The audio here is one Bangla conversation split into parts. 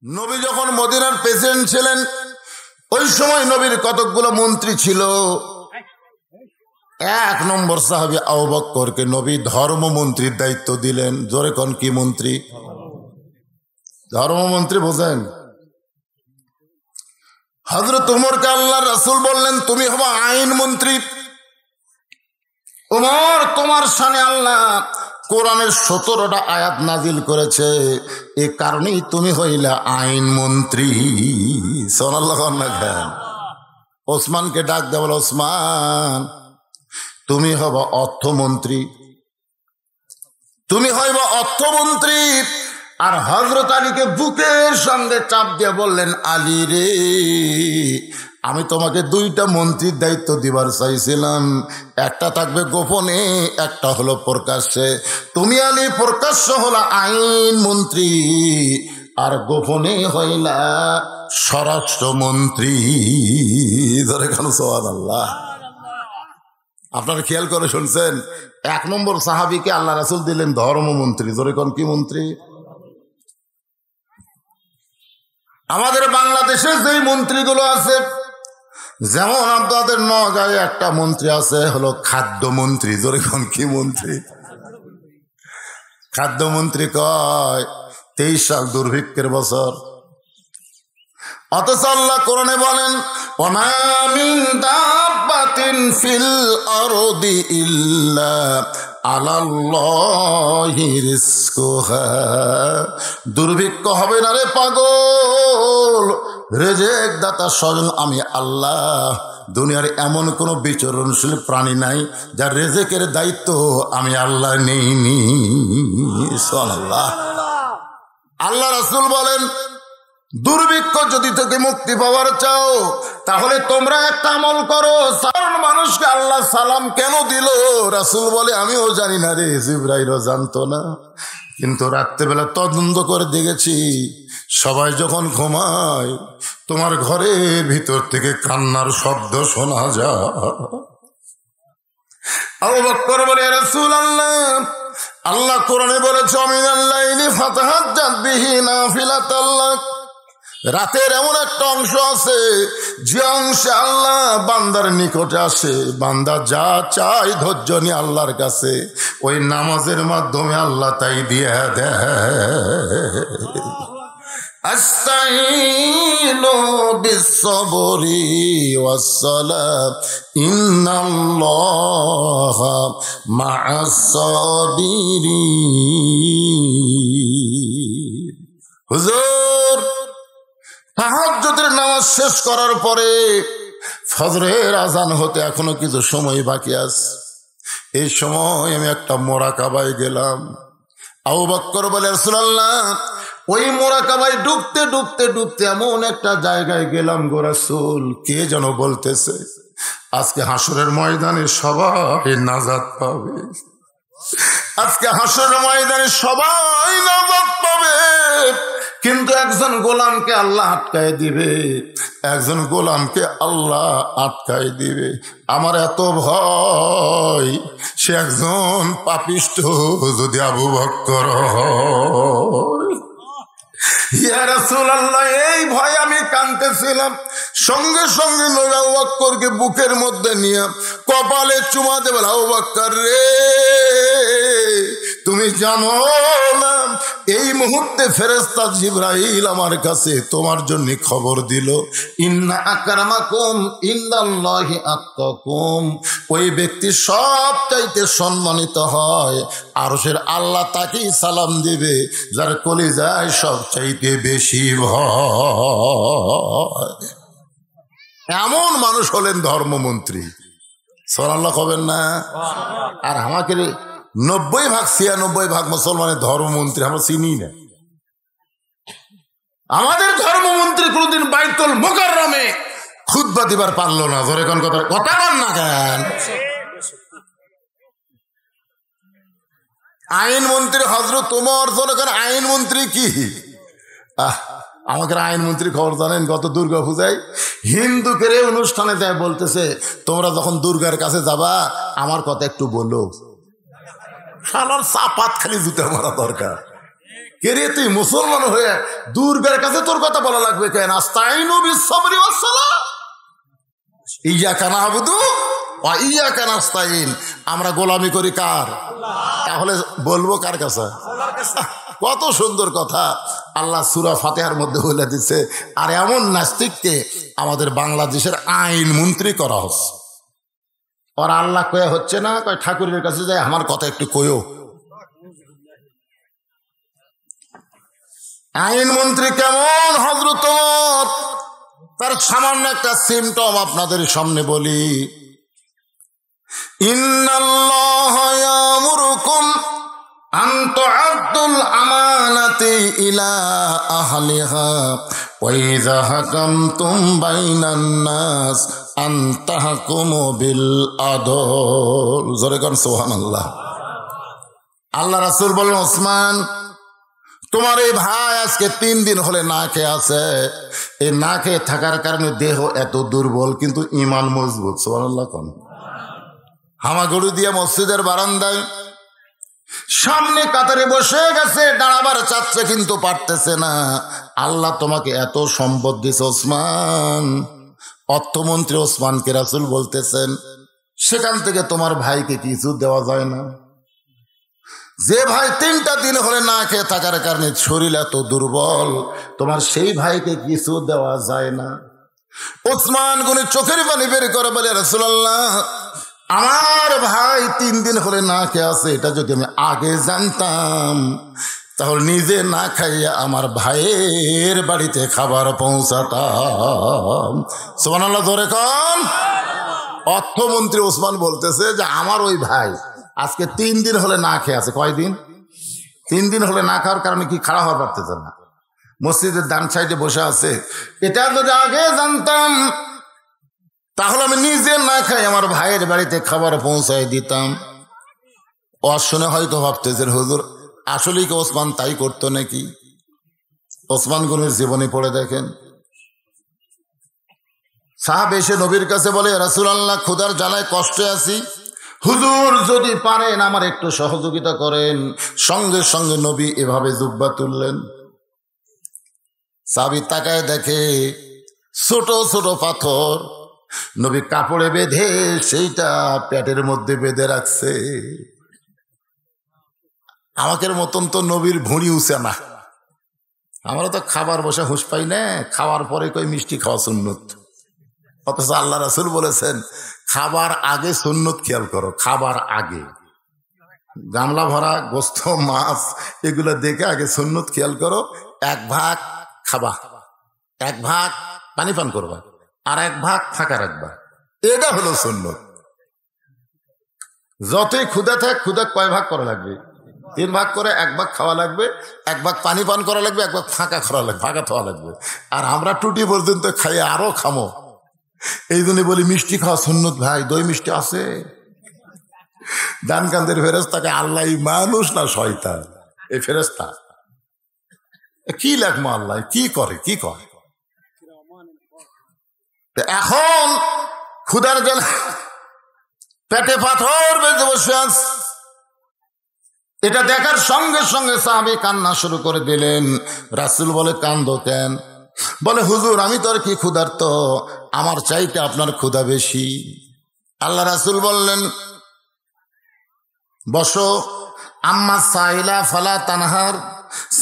নবী যখন মদিনার প্রেসিডেন্ট ছিলেন ওই সময় নবীর কতকগুলো মন্ত্রী ছিল। এক নম্বর সাহাবী আবু বকরকে নবী ধর্মমন্ত্রীর দায়িত্ব দিলেন। জোরে কোন কি মন্ত্রী? ধর্মমন্ত্রী বোঝেন? হযরত ওমরকে আল্লাহর রাসূল বললেন তুমি হবে আইন মন্ত্রী। ওমর, তোমার শানে আল্লাহ কোরআনের 17টা আয়াত নাজিল করেছে, এ কারণেই তুমি হইলা আইন মন্ত্রী। সুবহানাল্লাহ। ওসমানকে ডাক দেওয়া বলো, ওসমান তুমি হবা অর্থমন্ত্রী, তুমি হইবা অর্থমন্ত্রী। আর হযরত আলীকে বুকের সঙ্গে চাপ দিয়ে বললেন, আলী রে, আমি তোমাকে 2টা মন্ত্রীর দায়িত্ব দিবার চাইছিলাম, একটা থাকবে গোপনে, একটা হলো প্রকাশ্যে। তুমি আলী প্রকাশ্য হলা আইন মন্ত্রী, আর গোপনে হইলা স্বরাষ্ট্রমন্ত্রী। ধরে কেন? সুবহানাল্লাহ। আপনারা খেয়াল করে শুনছেন, 1 নম্বর সাহাবীকে আল্লাহ রাসূল দিলেন ধর্মমন্ত্রী। ধরে কোন কি মন্ত্রী? আমাদের বাংলাদেশে যেই মন্ত্রীগুলো আছে, যেমন আপনাদের নওগাঁয় একটা মন্ত্রী আছে হলো খাদ্যমন্ত্রী। জোরে কোন কি মন্ত্রী? খাদ্যমন্ত্রী কয় 23 সাল দুর্ভিক্ষের বছর, অথচ আল্লাহ কোরআনে বলেন ওমা মিন দাব্বাতিন ফিল আরদি ইল্লা আলাল্লাহি রিজকুহা। দুর্ভিক্ষ হবে না রে পাগল, রেজেক দাতা স্বয়ং আমি আল্লাহ। দুনিয়ার এমন কোন বিচরণশীল প্রাণী নাই যার রেজেকের দায়িত্ব আমি আল্লাহ নেইনি। সুবহানাল্লাহ। আল্লাহ রাসূল বলেন দুর্ভিক্ষ যদি তোকে মুক্তি পাওয়ার চাও তাহলে তোমরা একটা আমল করো। সাধারণ মানুষকে আল্লাহ সালাম কেন দিল? রাসূল বলে আমিও জানি না রে, জিবরাইলও জানতো না, কিন্তু রাত্রেবেলা তদন্ত করে দেখেছি সবাই যখন ঘুমায় তোমার ঘরের ভিতর থেকে কান্নার শব্দ শোনা যায়। আবু বকর বলে ইয়া রাসূলুল্লাহ, আল্লাহ কোরআনে বলেছে মিনাল লাইলি ফাতাহাজ্জাত বিহি নাফিলাতাল লাক। রাতের এমন একটা অংশ আছে যে অংশে আল্লাহ বান্দার নিকটে আসে, বান্দা যা চায় ধৈর্য নিয়ে আল্লাহর কাছে, ওই নামাজের মাধ্যমে আল্লাহ তাই দিয়ে দেয়। আস্তাইনু বিসসবরি ওয়াসসালাত ইন্নাল্লাহা মা'আস সাবিরিন। হুজুর, তাহাজ্জুদের নামাজ শেষ করার পরে ফজরের আজান হতে এখনো কিছু সময় বাকি আছে। এই সময় আমি একটা মোরাকাবায় গেলাম। আবু বকর বলে রাসূলুল্লাহ, ওই মোরাকাবায় ডুবতে ডুবতে ডুবতে এমন একটা জায়গায় গেলাম গো রাসূল, কে যেন বলতেছে আজকে হাসরের ময়দানে সবাই নাজাত পাবে, আজকে হাসরের ময়দানে সবাই নাজাত পাবে, কিন্তু একজন গোলামকে আল্লাহ আটকায় দিবে, একজন গোলামকে আল্লাহ আটকায় দিবে। আমার এত ভয়, সে একজন পাপিষ্ঠ যদি আবু বকর হয়। ইয়া রাসূলুল্লাহ, এই ভয় আমি কাঁদতেছিলাম। সঙ্গে সঙ্গে আবু বকরকে বুকের মধ্যে নিয়ে কপালে চুমা দেবে, আবু বকর রে, তুমি জানো না এই মুহূর্তে ফেরেশতা জিবরাইল আমার কাছে তোমার জন্য খবর দিল, ইন্না আকরামাকুম ইনদাল্লাহি আতকাকুম। ওই ব্যক্তি সবচাইতে সম্মানিত হয়, আরশের আল্লাহ তাকেই সালাম দিবে যার কলিজায় সবচাইতে বেশি ভয়। এমন মানুষ হলেন ধর্মমন্ত্রী। সুবহানাল্লাহ কবেন না? আর আমাকে 90% মুসলমানের ধর্মমন্ত্রী আমরা চিনি না। আমাদের ধর্মমন্ত্রী কোনদিন বাইতুল মুকাররমে খুতবা দিবার পারলো না। ধরে কোন কথা কথা বল না কেন? আইনমন্ত্রী হযরত ওমর, ধরে আইনমন্ত্রী কি? আমাকে আইনমন্ত্রী খবর জানেন? গত দুর্গা পূজায় হিন্দুদের অনুষ্ঠানে যায় বলতেছে, তোমরা যখন দুর্গার কাছে যাবা আমার কথা একটু বলো। শালার চাপাত খালি জুতা মারা দরকার। কে রে তুই মুসলমান হয়ে দুর্গের কাছে তোর কথা বলা লাগবে কেন? আস্তাইনু বিস-সাবরি ওয়াস-সালাহ, ইয়্যাকা না'বুদু ওয়া ইয়্যাকা নাস্তাইন। আমরা গোলামি করি কার? তাহলে বলবো কার কাছে? কত সুন্দর কথা আল্লাহ সূরা ফাতিহার মধ্যে বলে দিচ্ছে। আর এমন নাস্তিককে আমাদের বাংলাদেশের আইন মন্ত্রী করা হচ্ছে। আর আল্লাহ কয়া হচ্ছে না, কয় ঠাকুরের কাছে যায় আমার কথা একটু কয়ো। আইন মন্ত্রী কেমন হযরত ওমর, তার সামান্য একটা সিমটম আপনাদের সামনে বলি। ইন্নাল্লাহা ইয়ামুরুকুম আন তু'আদ্দুল আমানাতি ইলা আহলিহা ওয়া ইযা হাকামতুম বাইনান নাস আন তাহকুমু বিল আদল। জোরে কোন সুবহানাল্লাহ। আল্লাহ রাসূল বলেন, ওসমান তোমার এই ভাই আজকে 3 দিন হলে না খেয়ে আছে। এই না খেয়ে থাকার কারণে দেহ এত দুর্বল, কিন্তু ঈমান মজবুত। সুবহানাল্লাহ কোন। হামাগুড়ি দিয়ে মসজিদের বারান্দায় সামনে কাতারে বসে গেছে, দাঁড়াবার চাচ্ছে কিন্তু পারতেছে না। আল্লাহ তোমাকে এত সম্পদ দিছে ওসমান। অর্থমন্ত্রী ওসমানকে রাসূল বলতেছেন, সেখান থেকে তোমার ভাইকে কিছু দেওয়া যায় না? যে ভাই 3টা দিন হলে না খেয়ে থাকার কারণে শরীর এত দুর্বল, তোমার সেই ভাইকে কিছু দেওয়া যায় না? ওসমান গনি চোখের পানি বের করে বলে, রাসূলুল্লাহ আমার ভাই 3 দিন হলে না খেয়ে আছে, এটা যদি আমি আগে জানতাম তাহলে নিজে না খাইয়া আমার ভাইয়ের বাড়িতে খাবার পৌঁছাতাম। সুবহানাল্লাহ ধরে কন। অর্থমন্ত্রী ওসমান বলতেছে যে আমার ওই ভাই আজকে 3 দিন হলে না খেয়ে আছে। কয়দিন? 3 দিন হলে না খাওয়ার কারণে কি খাড়া হওয়ার পারতেছে না, মসজিদের ডান সাইডে বসে আছে। এটা যদি আগে জানতাম তাহলে আমি নিজে না খাই আমার ভাইয়ের বাড়িতে খাবার পৌঁছায় দিতাম। শুনে হয়তো ভাবতেছেন, হুজুর আসলেই কি ওসমান তাই করতো নাকি? ওসমান গনির জীবনী পড়ে দেখেন। সাহাব এসে নবীর কাছে বলে, রাসূলুল্লাহ ক্ষুধার জ্বালায় কষ্টে আছি, হুজুর যদি পারেন আমার একটু সহযোগিতা করেন। সঙ্গে সঙ্গে নবী এভাবে জুব্বা তুললেন। সাহাবী তাকায় দেখে ছোট ছোট পাথর, নবী কাপড়ে বেঁধে সেইটা পেটের মধ্যে বেঁধে রাখছে। আমাদের মতন তো নবীর ভুঁড়ি উঁচে না, আমরা তো খাবার বসে হুঁশ পাই না, খাওয়ার পরে কই মিষ্টি খাওয়া সুন্নত। অথচ আল্লাহ রাসূল বলেছেন খাবার আগে সুন্নত খেয়াল করো। খাবার আগে গামলা ভরা গোস্ত মাছ এগুলো দেখে আগে সুন্নত খেয়াল করো। 1 ভাগ খাবা, 1 ভাগ পানি পান করবা, আর 1 ভাগ ফাঁকা রাখবা, এটা হলো সুন্নত। যতই ক্ষুধা থাক, ক্ষুধা কয় ভাগ করা লাগবে? 3 ভাগ করে 1 ভাগ খাওয়া লাগবে, 1 ভাগ পানি পান করা লাগবে, 1 ভাগ ফাঁকা খাওয়া লাগবে, ফাঁকা খাওয়া লাগবে। আর আমরা টুটি পর্যন্ত খাইয়ে আরো খামো। এই জন্য বলি মিষ্টি খাওয়া সুন্নত ভাই। দই মিষ্টি আছে? ডানকান্দের ফেরেশতাকে আল্লাহ মানুষ না শয়তান? এই ফেরেশতা কি লাগমো আল্লাহ কি করে কি করে? এখন ক্ষুধার জন্য পেটে পাথর বেঁধে বসে আছে। এটা দেখার সঙ্গে সঙ্গে সাহাবী কান্না শুরু করে দিলেন। রাসূল বলে, কান্দো কেন? বলে, হুজুর আমি তো আর কি ক্ষুধার্ত, আমার চাইতে আপনার ক্ষুধা বেশি। আল্লাহ রাসূল বললেন, বসো। আম্মা সাইলা ফালা তানহার,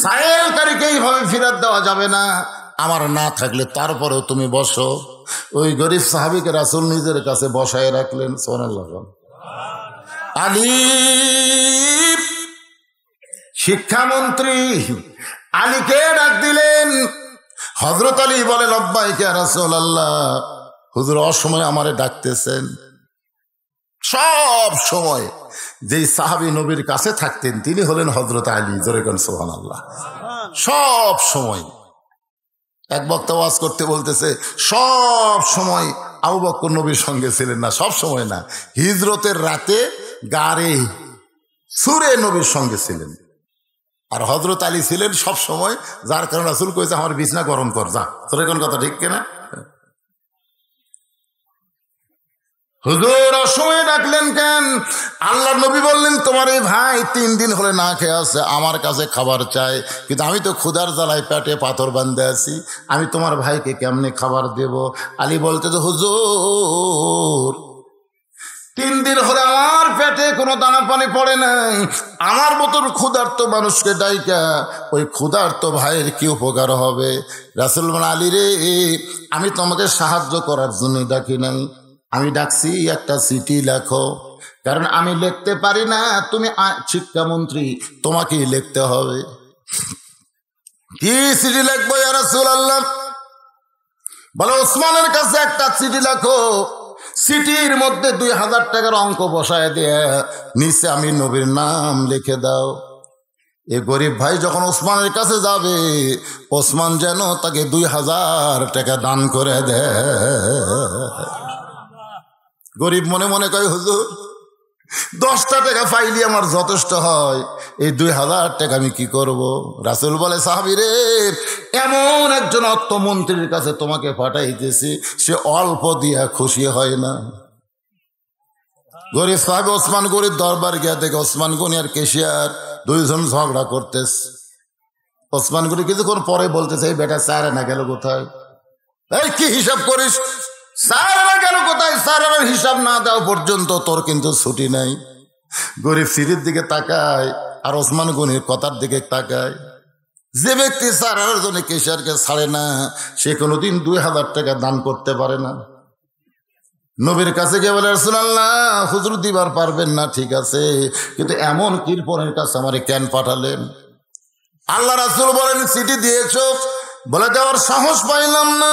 সাইলকারীকে এইভাবে ফিরাত দেওয়া যাবে না, আমার না থাকলে তারপরেও তুমি বসো। ওই গরিব সাহাবীকে রাসূল নিজের কাছে বসায় রাখলেন। সুবহানাল্লাহ। আলী শিক্ষামন্ত্রী, আলীকে ডাক দিলেন। হযরত আলী বলেন, লব্বাইক ইয়া রাসূলুল্লাহ। হুজুর অসময়ে আমারে ডাকতেছেন? সব সময় যেই সাহাবী নবীর কাছে থাকতেন তিনি হলেন হযরত আলী। জোরে কোন সুবহানাল্লাহ। সব সময় এক বক্তা ওয়াজ করতে বলতেছে সব সময় আবু বকর নবীর সঙ্গে ছিলেন না, সব সময় না, হিজরতের রাতে গারে সুরে নবীর সঙ্গে ছিলেন। আর হযরত আলী ছিলেন সব সময়, যার কারণে রাসূল কইছে আমার বিছনা গরম কর যা। তোর কোন কথা ঠিক কিনা? হুজুর অসময়ে ডাকলেন কেন? আল্লাহ নবী বললেন তোমার এই ভাই 3 দিন হলে না খেয়ে আছে, আমার কাছে খাবার চাই, কিন্তু আমি তো ক্ষুধার জ্বালায় পেটে পাথর বাঁধে আছি, আমি তোমার ভাইকে কেমনে খাবার দেব? আলী বলতে তো হুজুর 3 দিন হলে আমার পেটে কোনো দানা পানি পড়ে নাই, আমার মতন ক্ষুধার্ত মানুষকে ডাইকা ওই ক্ষুধার্ত ভাইয়ের কি উপকার হবে? রাসূল বলেন আলী রে, আমি তোমাকে সাহায্য করার জন্য ডাকি নাই, আমি ডাকছি একটা চিঠি লেখো, কারণ আমি লিখতে পারি না, তুমি শিক্ষামন্ত্রী, তোমাকেই লিখতে হবে। কি চিঠি লিখবো ইয়া রাসূলুল্লাহ? বলে ওসমানের কাছে একটা চিঠি লেখো, চিঠির মধ্যে 2000 টাকার অঙ্ক বসায় দিয়ে নিচে আমি নবীর নাম লিখে দাও। এ গরিব ভাই যখন ওসমানের কাছে যাবে, ওসমান যেন তাকে 2000 টাকা দান করে দেয়। গরিব মনে মনে কয় হুজুর 10টা টাকা পাইলে আমার যথেষ্ট হয়, এই 2000 টাকা আমি কি করব? রাসূল বলে সাহাবী রে, এমন একজন অর্থমন্ত্রীর কাছে তোমাকে পাঠাইতেছি, সে অল্প দিয়া খুশি হয় না। গরিব সাহেব ওসমান গনির দরবার গিয়া দেখে ওসমান গনি আর কেশিয়ার 2 জন ঝগড়া করতেছে। ওসমান গনি কিছুক্ষণ পরে বলতেছে এই বেটা স্যার না গেল কোথায়? এই কি হিসাব করিস? স্যারেরা গেল কোথায়? স্যারেরা হিসাব না দেওয়া পর্যন্ত তোর কিন্তু ছুটি নাই। গরিব সিঁড়ির দিকে তাকায় আর ওসমান গনির কথার দিকে তাকায়। যে ব্যক্তি স্যারের জন্য কেশিয়ারকে ছাড়ে না, সে কোনোদিন 2000 টাকা দান করতে পারে না। নবীর কাছে গিয়ে বলে রাসূলুল্লাহ হুজুর দিবার পারবেন না, ঠিক আছে, কিন্তু এমন কৃপণের কাছে আমারে কেন পাঠালেন? আল্লাহ রাসূল বলেন চিঠি দিয়েছ? বলে দেওয়ার সাহস পাইলাম না।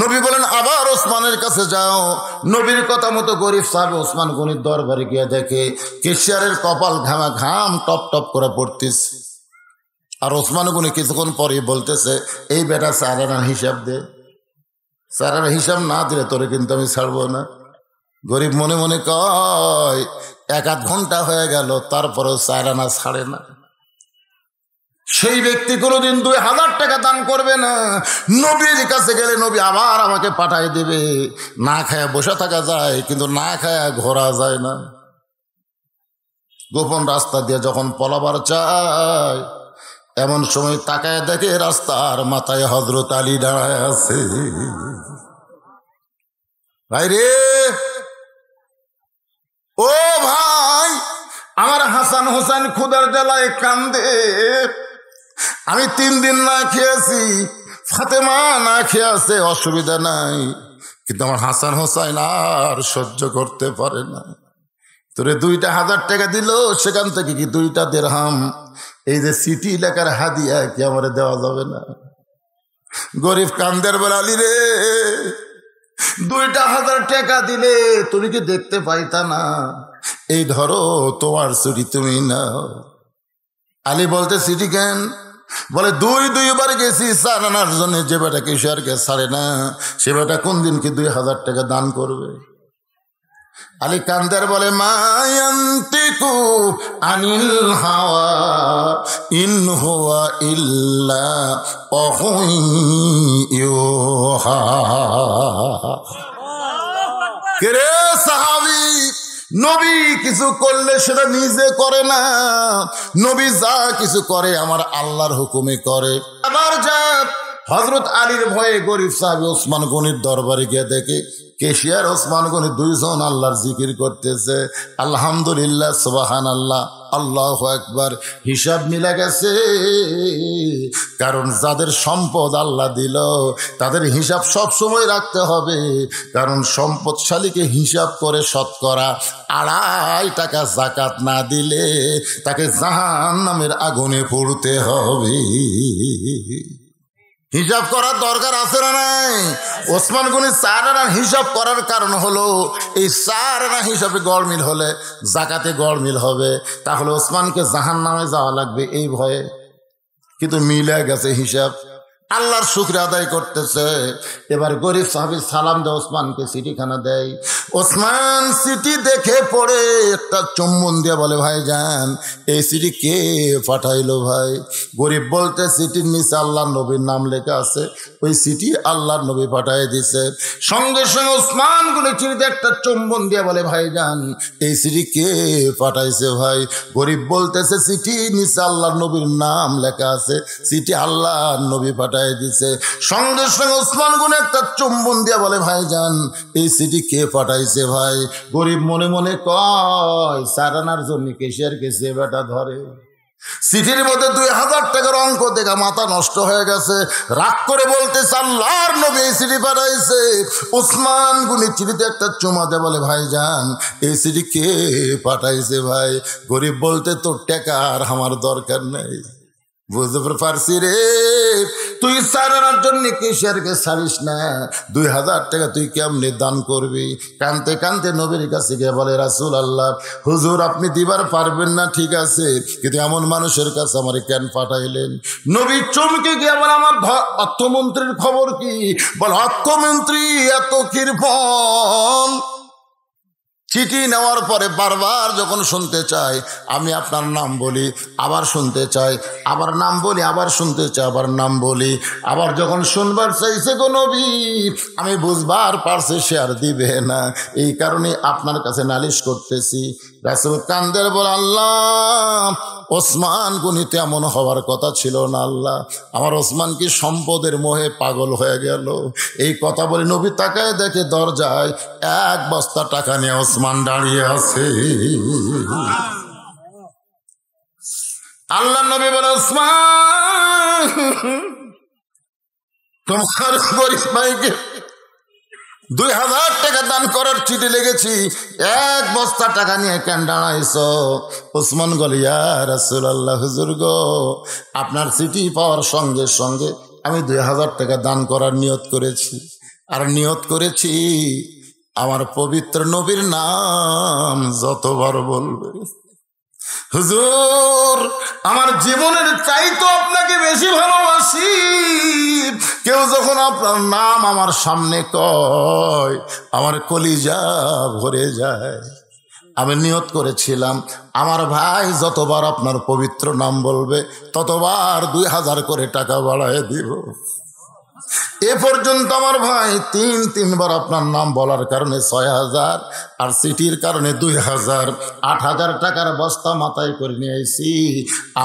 নবী বলেন আবার ওসমানের কাছে যাও। নবীর কথা মতো গরিব সাহেব ওসমান গনির দরবারে গিয়ে দেখে কেশিয়ারের কপাল ঘামা ঘাম টপ টপ করে পড়তেছে। আর ওসমান গনি কিছুক্ষণ পরে বলতেছে এই বেটা স্যারের হিসাব দে, স্যারের হিসাব না দিলে তোরে কিন্তু আমি ছাড়বো না। গরিব মনে মনে কয় 1-8 ঘন্টা হয়ে গেল, তারপরেও স্যারানা ছাড়ে না। সেই ব্যক্তি কোনোদিন 2000 টাকা দান করবে না। নবীর কাছে গেলে নবী আবার আমাকে পাঠাই দেবে। না খায়া বসে থাকা যায়, কিন্তু না খায়া ঘোরা যায় না। গোপন রাস্তা দিয়ে যখন পলাবার চায়, এমন সময় তাকায় দেখে রাস্তার মাথায় হযরত আলী দাঁড়ায় আছে। ভাই রে, ও ভাই, আমার হাসান হোসেন ক্ষুধার জ্বালায় কান্দে। আমি 3 দিন না খেয়েছি, ফাতেমা না খেয়ে আছে, অসুবিধা নাই, কিন্তু আমার হাসান হোসেন আর সহ্য করতে পারে না। তোরে 2,000 টাকা দিল, সেখান থেকে কি 2টা দিরহাম এই যে সিটি লেখার হাদিয়া কি আমারে দেওয়া যাবে না? গরিব কান্দের বেলা আলী রে, 2,000 টাকা দিলে তুমি কি দেখতে পাইতা না? এই ধরো তোমার ছুটি, তুমি নাও। আলী বলতে সিটি কেন? বলে 2বার গেছি স্যার আনার জন্য, যে বেটা কেশিয়ারকে ছাড়ে না, সে বেটা কোন দিন কি 2,000 টাকা দান করবে? আলী কান্দার বলে মায়ান্তিকু আনিল হাওয়া ইন হুয়া ইল্লা ওয়াহয়ুহা। কে সাহাবী, নবী কিছু করলে সেটা নিজে করে না, নবী যা কিছু করে আমার আল্লাহর হুকুমে করে। আবার যা হযরত আলীর ভয়ে গরিব সাহেব ওসমান গনির দরবারে গিয়ে দেখে কেশিয়ার ওসমান গনি 2 জন আল্লাহর জিকির করতেছে। আলহামদুলিল্লাহ, সুবহানাল্লাহ, আল্লাহু আকবার। হিসাব মিলে গেছে। কারণ যাদের সম্পদ আল্লাহ দিল তাদের হিসাব সব সময় রাখতে হবে। কারণ সম্পদশালীকে হিসাব করে শতকরা 2.5 টাকা যাকাত না দিলে তাকে জাহান্নামের আগুনে পুড়তে হবে। হিসাব করার দরকার আছে না নাই? ওসমান গনি 4 আনা হিসাব করার কারণ হলো এই 4 আনা হিসাবে গড়মিল হলে জাকাতে গড়মিল হবে, তাহলে ওসমানকে জাহান্নামে যাওয়া লাগবে এই ভয়ে। কিন্তু মিলে গেছে হিসাব। আল্লাহর শুকরিয়া আদায় করতেছে। এবার গরিব সাহাবী সালাম দেয়, ওসমানকে চিঠিখানা দেয়। ওসমান চিঠি দেখে পড়ে একটা চুম্বন দিয়ে বলে, ভাইজান এই চিঠি কে পাঠাইলো ভাই? গরিব বলতে, চিঠির নিচে আল্লাহর নবীর নাম লেখা আছে, ওই চিঠি আল্লাহর নবী পাঠাই দিছে। সঙ্গে সঙ্গে ওসমান গুলি চিঠিতে একটা চুম্বন দিয়ে বলে, ভাইজান এই চিঠি কে পাঠাইছে ভাই? গরিব বলতেছে, চিঠি নিচে আল্লাহর নবীর নাম লেখা আছে, চিঠি আল্লাহর নবী পাঠাই দিছে। সঙ্গে সঙ্গে ওসমান গুলো একটা চুম্বন দিয়ে বলে, ভাইজান এই চিঠি কে পাঠাইছে ভাই? গরিব মনে মনে কয়, সারানার জন্য কেশিয়ার কেসে বেটা ধরে। চিঠির মধ্যে 2000 টাকার অঙ্ক দেখা মাথা নষ্ট হয়ে গেছে। রাগ করে বলতেছে, আল্লাহর নবী এই চিঠি পাঠাইছে। ওসমান গুনি চিঠিতে একটা চুমা দিয়ে বলে, ভাইজান এই চিঠি কে পাঠাইছে ভাই? গরিব বলতে, তোর টাকার আমার দরকার নেই, বুঝতে পারছি রে, তুই সারানোর জন্য কেশিয়ারকে ছাড়িস না, 2000 টাকা তুই কেমনে দান করবি? কানতে কানতে নবীর কাছে গিয়ে বলে, রাসূল আল্লাহ, হুজুর আপনি দিবার পারবেন না ঠিক আছে, কিন্তু এমন মানুষের কাছে আমার কেন পাঠাইলেন? নবী চমকে গিয়ে বলে, আমার অর্থমন্ত্রীর খবর কি? বল, অর্থমন্ত্রী এত কৃপণ, চিঠি নেওয়ার পরে বারবার যখন শুনতে চাই, আমি আপনার নাম বলি আবার শুনতে চাই, আবার নাম বলি আবার শুনতে চাই, আবার নাম বলি, আবার যখন শুনবার চাইছে গো নবী, আমি বুঝবার পারছি সে আর দিবে না, এই কারণে আপনার কাছে নালিশ করতেছি। রাসূল কান্দের বলে, আল্লাহ ওসমান গুনিতে এমন হওয়ার কথা ছিল না, আল্লাহ আমার ওসমান কি সম্পদের মোহে পাগল হয়ে গেল? এই কথা বলে নবী তাকায় দেখে দরজায় 1 বস্তা টাকা নিয়ে ওসমান দাঁড়িয়ে আছে। আল্লাহ নবী বলে, ওসমান তোমার গরিব ভাইকে 2000 টাকা দান করার চিঠি লেগেছি, 1 বস্তা টাকা নিয়ে কেন দাঁড়াইছ? ওসমান বলে, ইয়া রাসূলুল্লাহ, হুজুর গো, আপনার চিঠি পাওয়ার সঙ্গে সঙ্গে আমি 2000 টাকা দান করার নিয়ত করেছি, আর নিয়ত করেছি আমার পবিত্র নবীর নাম যতবার বলবে, হুজুর আমার জীবনের চাইতো আপনাকে বেশি ভালোবাসি। কেউ যখন আপনার নাম আমার সামনে কয়, আমার কলিজা ভরে যায়। আমি নিয়ত করেছিলাম আমার ভাই যতবার আপনার পবিত্র নাম বলবে ততবার 2000 করে টাকা বাড়ায় দিব। এ পর্যন্ত আমার ভাই 3বার আপনার নাম বলার কারণে 6000, আর চিঠির কারণে 2000, 8000 টাকার বস্তা মাথায় করে নিয়ে আইছি,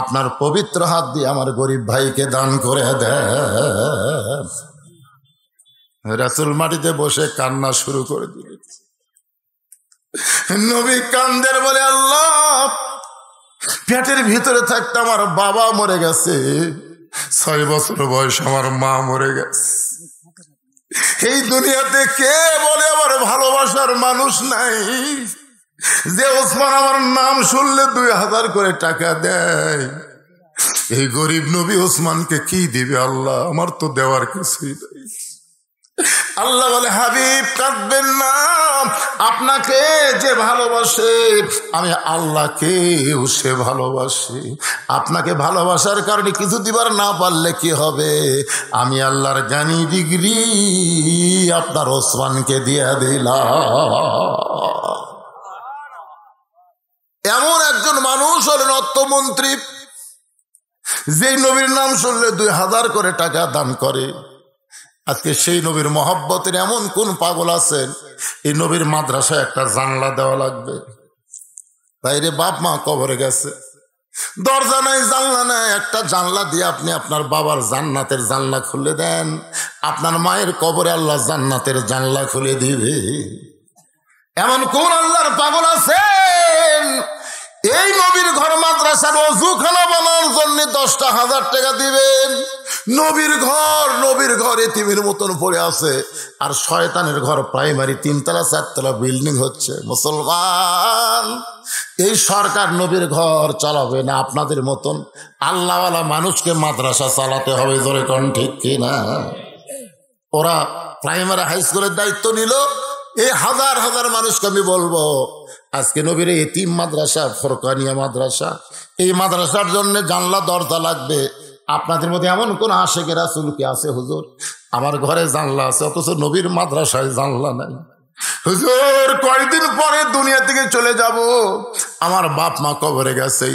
আপনার পবিত্র হাত দিয়ে আমার গরিব ভাইকে দান করে দেন। রাসূল মাটিতে বসে কান্না শুরু করে দিলেন। নবী কান্দের বলে, আল্লাহ পেটের ভিতরে থাকতে আমার বাবা মরে গেছে, 6 বছর বয়স আমার মা মরে গেছে, এই দুনিয়াতে কে বলে আমার ভালোবাসার মানুষ নাই, যে ওসমান আমার নাম শুনলে 2000 করে টাকা দেয়। এই গরিব নবী ওসমানকে কি দিবে আল্লাহ? আমার তো দেওয়ার কিছুই নাই। আল্লাহ বলে, হাবিব কাঁদবেন না, আপনাকে যে ভালোবাসে আমি আল্লাহকে সে ভালোবাসি। আপনাকে ভালোবাসার কারণে কিছু দিবার না পারলে কি হবে? আমি আল্লাহর জ্ঞানী ডিগ্রি আপনার ওসমানকে দিয়ে দিলাম। এমন একজন মানুষ হলেন অর্থমন্ত্রী, যে নবীর নাম শুনলে 2000 করে টাকা দান করে। আজকে সেই নবীর মহব্বতের এমন কোন পাগল আছেন, এই নবীর মাদ্রাসায় একটা জানলা দেওয়া লাগবে। বাইরে বাপ মা কবরে গেছে, দরজা নাই জানলা নাই, একটা জানলা দিয়ে আপনি আপনার বাবার জান্নাতের জানলা খুলে দেন, আপনার মায়ের কবরে আল্লাহ জান্নাতের জানলা খুলে দিবে। এমন কোন আল্লাহর পাগল আছেন, এই নবীর ঘর মাদ্রাসার ওযুখানা বানানোর জন্য 10,000 টাকা দিবেন। নবীর ঘর এতিমের মতন পড়ে আছে, আর শয়তানের ঘর প্রাইমারি 3 তলা 4 তলা বিল্ডিং হচ্ছে। মুসলমান, এই সরকার নবীর ঘর চালাবে না, আপনাদের মতন আল্লাহওয়ালা মানুষকে মাদ্রাসা চালাতে হবে। জোরে কোন ঠিক কিনা? ওরা প্রাইমারি হাই স্কুলের দায়িত্ব নিল, এই হাজার হাজার মানুষকে আমি বলবো, আজকে নবীর এতিম মাদ্রাসা, ফরকানিয়া মাদ্রাসা, এই মাদ্রাসার জন্য জানলা দরজা লাগবে। আপনাদের মধ্যে এমন কোন আশেকের রাসূল কি আছে হুজুর? আমার ঘরে জানলা আছে অথচ নবীর মাদ্রাসায় জানলা নাই। হুজুর কয়দিন পরে দুনিয়া থেকে চলে যাব, আমার বাপ মা কবরে গেছে,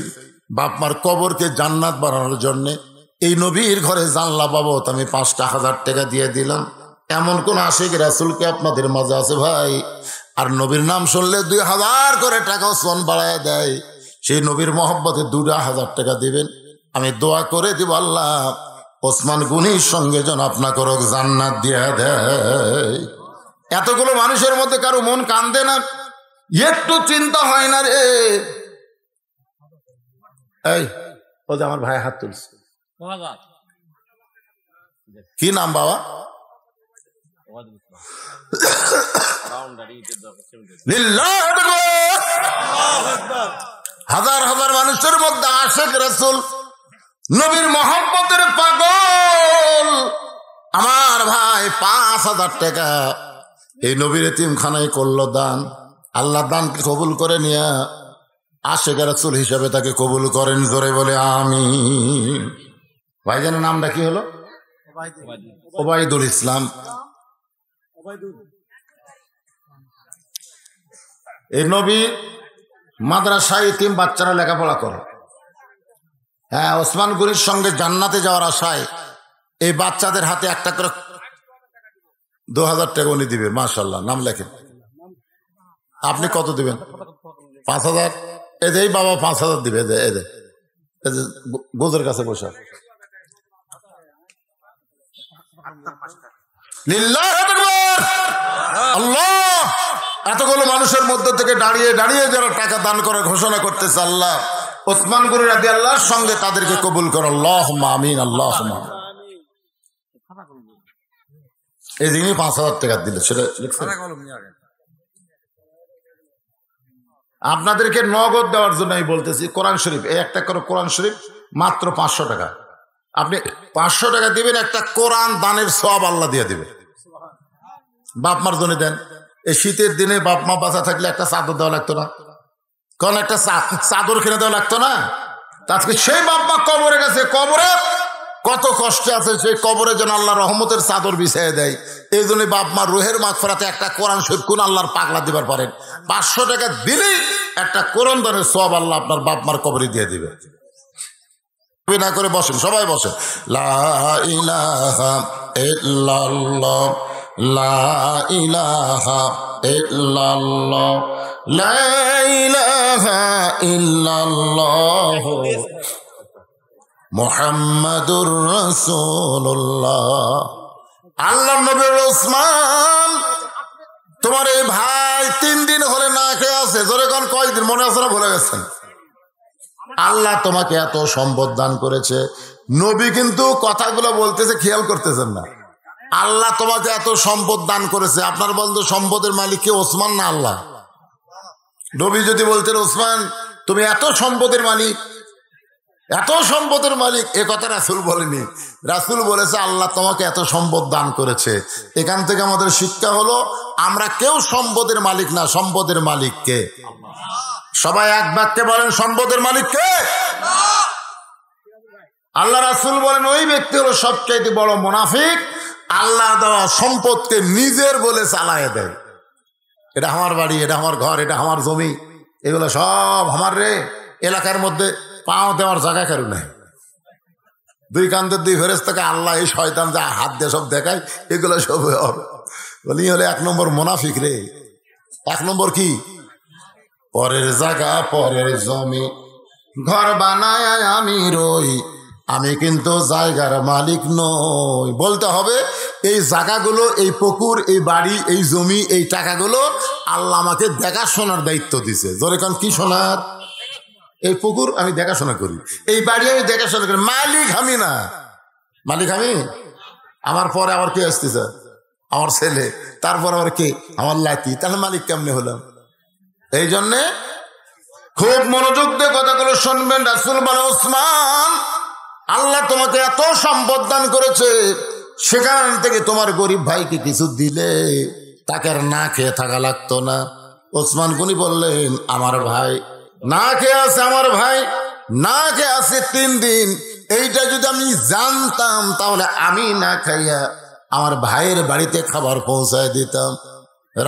বাপ মার কবরকে জান্নাত বানানোর জন্যে এই নবীর ঘরে জানলা বাবদ আমি 5,000 টাকা দিয়ে দিলাম। এমন কোন আশিক রাসূল কি আপনাদের মাঝে আছে ভাই? আর নবীর নাম শুনলে 2,000 করে টাকা ওসমান বাড়ায় দেয়। সেই নবীর মহব্বতে 2,000 টাকা দিবেন। আমি দোয়া করে দিব আল্লাহ ওসমান গনির সঙ্গে যেন আপনাকে জান্নাত দিয়ে দেয়। এতগুলো মানুষের মধ্যে কারো মন কান্দে না? একটু চিন্তা হয় না রে? এই ও যে আমার ভাই হাত তুলছে, কি নাম বাবা? হাজার হাজার মানুষের মধ্যে আশিক রাসূল নবীর মহব্বতের পাগল আমার ভাই 5,000 টাকা এই নবীর এতিমখানায় করলো দান। আল্লাহ দানকে কবুল করে নিয়া আশিক রাসূল হিসাবে তাকে কবুল করেন। জোরে বলে আমিন। ভাইজানের নামটা কি হলো? ওবায়দুল ইসলাম। এই নবী মাদ্রাসায় এতিম বাচ্চারা লেখাপড়া করে। হ্যাঁ, ওসমান গনির সঙ্গে জান্নাতে যাওয়ার আশায় এই বাচ্চাদের হাতে একটা করে 2,000 টাকা উনি দিবেন। মাশাআল্লাহ, নাম লেখেন। আপনি কত দিবেন? 5,000। এই বাবা 5,000 দিবে। গোজের কাছে বসা আল্লাহ এতগুলো মানুষের মধ্যে থেকে দাঁড়িয়ে দাঁড়িয়ে যারা টাকা দান করার ঘোষণা করতেছে, আল্লাহ ওসমান গনি রাদিয়াল্লাহু সঙ্গে তাদেরকে কবুল করো। আল্লাহুম্মা আমিন, আল্লাহুম্মা। এই যিনি 5,000 টাকা দিলে সেটা লিখছেন। আপনাদেরকে নগদ দেওয়ার জন্য আমি বলতেছি, কোরআন শরীফ, এই একটা করে কোরআন শরীফ মাত্র 500 টাকা। আপনি 500 টাকা দিবেন, একটা কোরআন দানের সওয়াব আল্লাহ দিয়ে দিবে। বাপ মার জন্য দেন। এই শীতের দিনে বাপ মা বাঁচা থাকলে একটা চাদর দেওয়া লাগতো না? কোন একটা চাদর কিনে দেওয়া লাগতো না? আজকে সেই বাপ মা কবরে গেছে, কবরে কত কষ্টে আছে, সেই কবরে যেন আল্লাহ রহমতের চাদর বিছাইয়ে দেয়। এই জন্য বাপ মার রুহের মাগফিরাতে একটা কোরআন শরীফ কোন আল্লাহর পাগলা দিবার পারেন। 500 টাকা দিলেই একটা কোরআন দানের সওয়াব আল্লাহ আপনার বাপ মার কবরে দিয়ে দিবে। না করে বসেন, সবাই বসেন। লা ইলাহা ইল্লাল্লাহ, লা ইলাহা ইল্লাল্লাহ, লা ইলাহা ইল্লাল্লাহ মুহাম্মাদুর রাসূলুল্লাহ। আল্লাহ নবী ওসমান, তোমার এই ভাই 3 দিন হলে না খেয়ে আছে। জোরে কোন কয়দিন? মনে আছে না ভুলে গেছেন? আল্লাহ তোমাকে এত সম্পদ দান করেছে। নবী কিন্তু কথাগুলো বলতেছে, খেয়াল করতেছেন না। আল্লাহ তোমাকে এত সম্পদ দান করেছে, আপনার বলতো সম্পদের মালিক কে? ওসমান না আল্লাহ? নবী যদি বলতেন ওসমান তুমি এত সম্পদের মালিক, এত সম্পদের মালিক, এ কথা রাসূল বলেনি। রাসূল বলেছে আল্লাহ তোমাকে এত সম্পদ দান করেছে। এখান থেকে আমাদের শিক্ষা হলো, আমরা কেউ সম্পদের মালিক না, সম্পদের মালিক কে? সবাই এক বাক্যে বলেন, সম্পদের মালিক কে? আল্লাহ। রাসূল বলেন ওই ব্যক্তি হলো সবচাইতে বড় মুনাফিক, আল্লাহ দেওয়া সম্পদকে নিজের বলে চালায় দেয়। এটা আমার বাড়ি, এটা আমার ঘর, এটা আমার জমি, এগুলো সব আমার রে। এলাকার মধ্যে পাও দেওয়ার জায়গা কারো নাই। 2 কান্দের 2 ফেরেশতাকে আল্লাহ এই শয়তান যা হাত দিয়ে সব দেখায়, এগুলো সব বলি হলে 1 নম্বর মুনাফিক রে। 1 নম্বর কি? পরের জায়গা, পরের জমি, ঘর বানায় আমি রই, আমি কিন্তু জায়গার মালিক নই। বলতে হবে এই জায়গাগুলো, এই পুকুর, এই বাড়ি, এই জমি, এই টাকাগুলো আল্লাহ আমাকে দেখাশোনার দায়িত্ব দিছে। জোরে কান কি শোনার? এই পুকুর আমি দেখাশোনা করি, এই বাড়ি আমি দেখাশোনা করি, মালিক আমি না। মালিক আমি? আমার পরে আবার কে আসতেছে? আমার ছেলে, তারপর আবার কে? আমার লাতি। তাহলে মালিক কেমনে হলাম? এই জন্যে খুব মনোযোগ দিয়ে কথাগুলো শুনবেন। রাসূল বলে ওসমান আল্লাহ তোমাকে এত সম্পদ দান করেছে, সেখান থেকে তোমার গরিব ভাইকে কিছু দিলে তাকে আর না খেয়ে থাকা লাগতো না। ওসমান গনি বললেন আমার ভাই না খেয়ে আছে, আমার ভাই না খেয়ে আছে 3 দিন, এইটা যদি আমি জানতাম তাহলে আমি না খাইয়া আমার ভাইয়ের বাড়িতে খাবার পৌঁছায় দিতাম।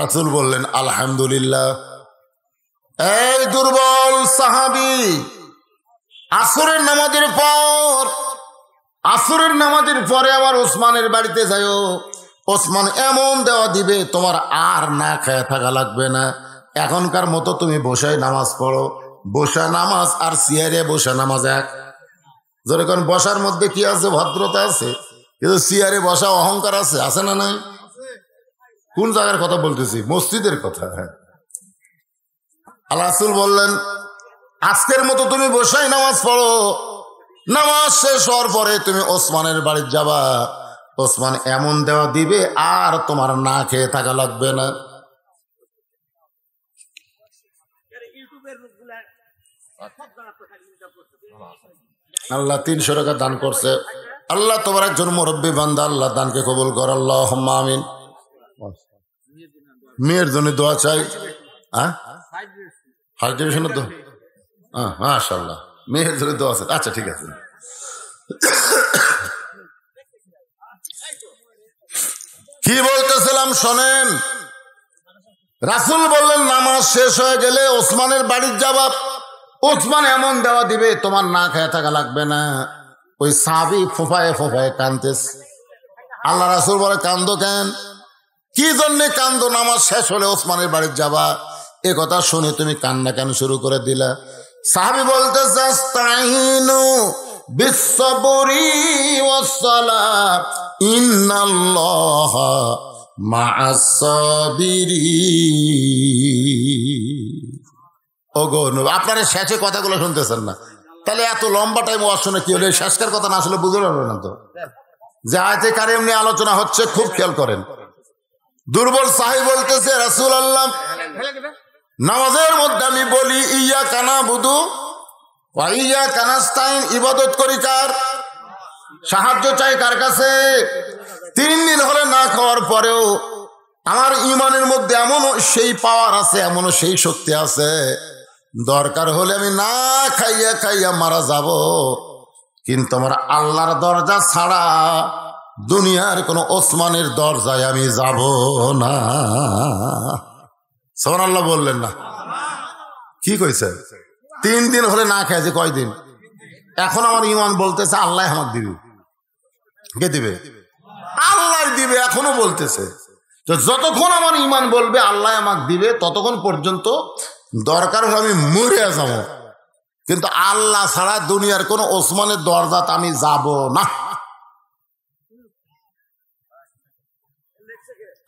রাসূল বললেন আলহামদুলিল্লাহ। এই দুর্বল সাহাবী, আসরের নামাজের পরে আবার ওসমানের বাড়িতে যাও। ওসমান এমন দেওয়া দিবে তোমার আর না খায়া থাকা লাগবে না। এখনকার মতো তুমি বসায় নামাজ পড়ো। বসা নামাজ আর চেয়ারে বসা নামাজ এক। যেরকম বসার মধ্যে কি আছে? ভদ্রতা আছে, কিন্তু চেয়ারে বসা অহংকার আছে, আছে না নাই? কোন জায়গার কথা বলতেছি? মসজিদের কথা। হ্যাঁ, আল্লাহ রাসূল বললেন আজকের মতো তুমি বসাই নামাজ পড়ো। নামাজ শেষ হওয়ার পরে তুমি ওসমানের বাড়ি যাবা। ওসমান এমন দেওয়া দিবে আর তোমার না খেয়ে থাকা লাগবে না। আল্লাহ 300 টাকা দান করছে। আল্লাহ তোমার একজন মুরব্বী বান্দা, আল্লাহ দানকে কবুল কর, আল্লাহুম্মা আমিন। মেয়ের জন্য দোয়া চাই। হ্যাঁ, ফার্স্ট ডিভিশনের দোয়া। হ্যাঁ, মাশাআল্লাহ, মেয়ের জন্য দোয়া আছে। আচ্ছা, ঠিক আছে। কি বলতেছিলাম শোনেন। রাসূল বললেন নামাজ শেষ হয়ে গেলে ওসমানের বাড়ির যাবা। ওসমান এমন দেওয়া দিবে তোমার না খেয়ে থাকা লাগবে না। ওই সাহাবী ফোফায়ে ফোফায়ে কাঁদতেছে। আল্লাহ রাসূল বলে কান্দো কেন? কি জন্যে কান্দো? নামাজ শেষ হলে ওসমানের বাড়ির যাবা, এ কথা শুনে তুমি কান্না কেন শুরু করে দিলা? সাহাবী বলতেছে আস্তাইনু বিসসবরি ওয়াসসালাত ইন্নাল্লাহা মা'আস সাবিরিন। ওগো নবী, আপনারা শেষে কথাগুলো শুনতেছেন না, তাহলে এত লম্বা টাইম ওয়াজ শুনে কি হলো? শেষকার কথা না আসলে বুঝতে পারবেন না তো। যে আয়াতে কারিম নিয়ে আলোচনা হচ্ছে, খুব খেয়াল করেন। দুর্বল সাহাবী বলতেছে রাসূলুল্লাহ, নামাজের মধ্যে আমি বলি ইয়াকা নাবুদু ওয়া ইয়াকা নাস্তাইন, ইবাদত করি কার? সাহায্য চাই কার কাছে? 3 দিন হলে না খাওয়ার পরেও আমার ইমানের মধ্যে এমনও সেই পাওয়ার আছে, এমনও সেই শক্তি আছে, দরকার হলে আমি না খাইয়া খাইয়া মারা যাব, কিন্তু আমার আল্লাহর দরজা ছাড়া দুনিয়ার কোন ওসমানের দরজায় আমি যাব না। সুবহানাল্লাহ বললেন না? কি কইছে? 3 দিন হলে না খাইছে। কয়দিন? এখন আমার ইমান বলতেছে আল্লাহ আমাকে দিবে। কে দিবে? আল্লাহ দিবে। এখনো বলতেছে তো যতক্ষণ আমার ইমান বলবে আল্লাহ আমাকে দিবে, ততক্ষণ পর্যন্ত দরকার হলে আমি মরে যাব, কিন্তু আল্লাহ ছাড়া দুনিয়ার কোন ওসমানের দরজাতে আমি যাব না।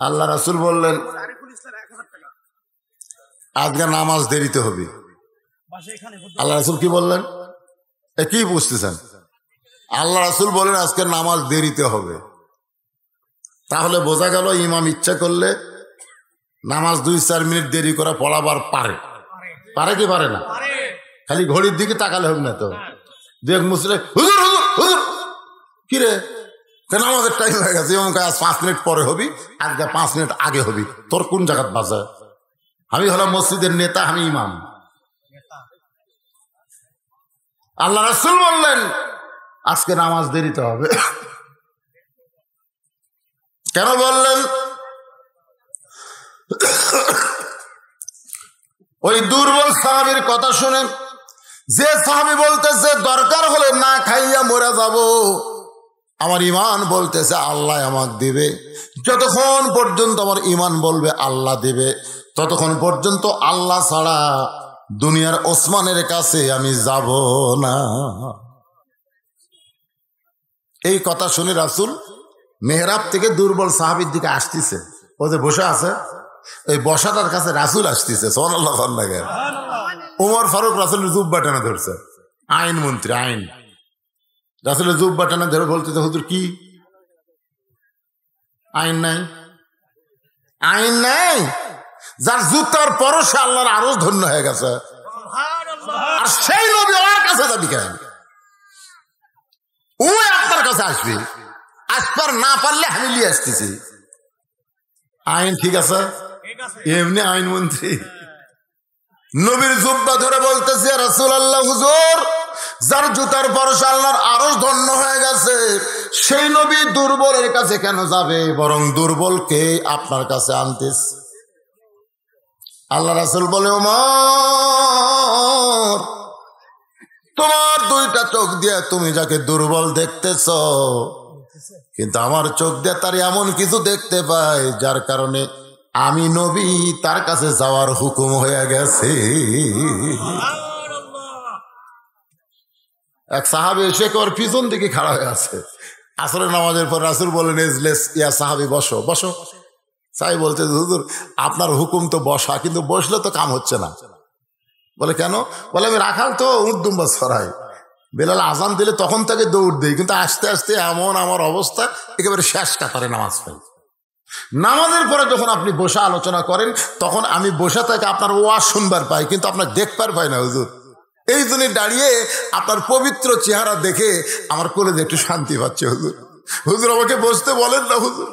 আল্লাহ রাসূল বললেন আজকে নামাজ দেরিতে হবে। আল্লাহ রাসূল কি বললেন? কি বুঝতেছেন? আল্লাহ রাসূল বলেন আজকে নামাজ দেরিতে হবে। তাহলে বোঝা গেল ইমাম ইচ্ছা করলে নামাজ 2-4 মিনিট দেরি করে পড়াবার পারে। পারে কি পারে না? খালি ঘড়ির দিকে তাকালে হবে না তো। দেখ মুসলে হুজুর হুজুর হুজুর কি রে, নামাজের টাইম হয়ে গেছে, ইমাম কয় 5 মিনিট পরে হবি, আজকে 5 মিনিট আগে হবি। তোর কোন জায়গাত বাজে? আমি হলাম মসজিদের নেতা, আমি ইমাম। আল্লাহ রাসূল বললেন আজকে নামাজ দেরিতে হবে। কেন বললেন? ওই দুর্বল সাহাবীর কথা শুনেন। যে সাহাবী বলতেছে দরকার হলে না খাইয়া মরে যাব, আমার ইমান বলতেছে আল্লাহ আমাকে দিবে। যতক্ষণ পর্যন্ত আমার ইমান বলবে আল্লাহ দিবে, ততক্ষণ পর্যন্ত আল্লাহ ছাড়া দুনিয়ার ওসমানের কাছে আমি যাব না। এই কথা শুনে রাসূল মেহরাব থেকে দুর্বল সাহাবীর দিকে আসতেছে। ও যে বসে আছে, এই বসাটার কাছে রাসূল আসতেছে। সুবহানাল্লাহ। ওমর ফারুক রাসূলের জুব্বা টেনে ধরছে। আইন মন্ত্রী, আইন। রাসূলের জুব্বা টেনে ধরে বলতেছে হুজুর কি আইন নাই? আইন নাই? যার জুতার পরশে আল্লাহর আরশ ধন্য হয়ে গেছে, আর সেই নবী আমার কাছে যাবি কেন? ও আপনার কাছে আসবে, আসবার না পারলে আমি নিয়ে আসতেছি। আইন ঠিক আছে, এমনি আইন মন্ত্রী। নবীর জুব্বা ধরে বলতেছে রাসূলুল্লাহ হুজুর যার জুতার পরশে আল্লাহর আরশ ধন্য হয়ে গেছে, সেই নবী দুর্বলের কাছে কেন যাবে, বরং দুর্বলকে আপনার কাছে আনতেস। আল্লাহ রাসূল বলে, ওমর, তোমার দুইটা চোখ দিয়ে তুমি যাকে দুর্বল দেখতেছ, কিন্তু আমার চোখ দিয়ে তার এমন কিছু দেখতে পাই যার কারণে আমি নবী তার কাছে যাওয়ার হুকুম হয়ে গেছে। এক সাহাবী এসে ওর পিছন দিকে খাড়া হয়ে আছে। আসরের নামাজের পর রাসূল বলেন, ইজলিস ইয়া সাহাবী, বসো বসো। সাহাবী বলতে, হুজুর আপনার হুকুম তো বসা, কিন্তু বসলে তো কাম হচ্ছে না। বলে কেন? বলে আমি রাখাল তো, উট দুম্বা ছড়াই, বেলাল আজান দিলে তখন তাকে দৌড় দিই, কিন্তু আস্তে আস্তে এমন আমার অবস্থা, একেবারে শেষ কাতারে নামাজ পাই। নামাজের পরে যখন আপনি বসে আলোচনা করেন, তখন আমি বসে থেকে আপনার ওয়াজ শুনবার পাই, কিন্তু আপনার দেখবার পাই না হুজুর। এই জন্য দাঁড়িয়ে আপনার পবিত্র চেহারা দেখে আমার কলেজে একটু শান্তি পাচ্ছে হুজুর। হুজুর আমাকে বসতে বলেন না হুজুর।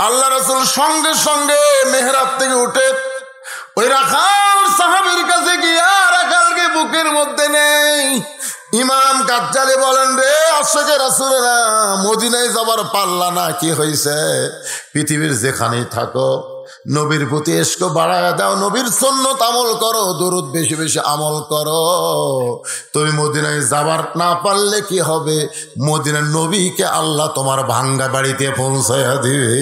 আল্লাহ রাসূল সঙ্গে সঙ্গে মেহরাব থেকে উঠে ওই রাখাল সাহাবীর কাছে গিয়া রাখালকে বুকের মধ্যে নেই। ইমাম গাজ্জালি বলেন, রে আশিকে রাসূলেরা, মদিনায় যাবার পাল্লা না, কি হয়েছে? পৃথিবীর যেখানেই থাকো নবীর প্রতি ইশক বাড়ায়া দাও, নবীর সুন্নাত আমল করো, দরুদ বেশি বেশি আমল করো। তুমি মদিনায় যাবার না পারলে কি হবে? মদিনার নবীকে আল্লাহ তোমার ভাঙ্গা বাড়িতে পৌঁছায়া দিবে।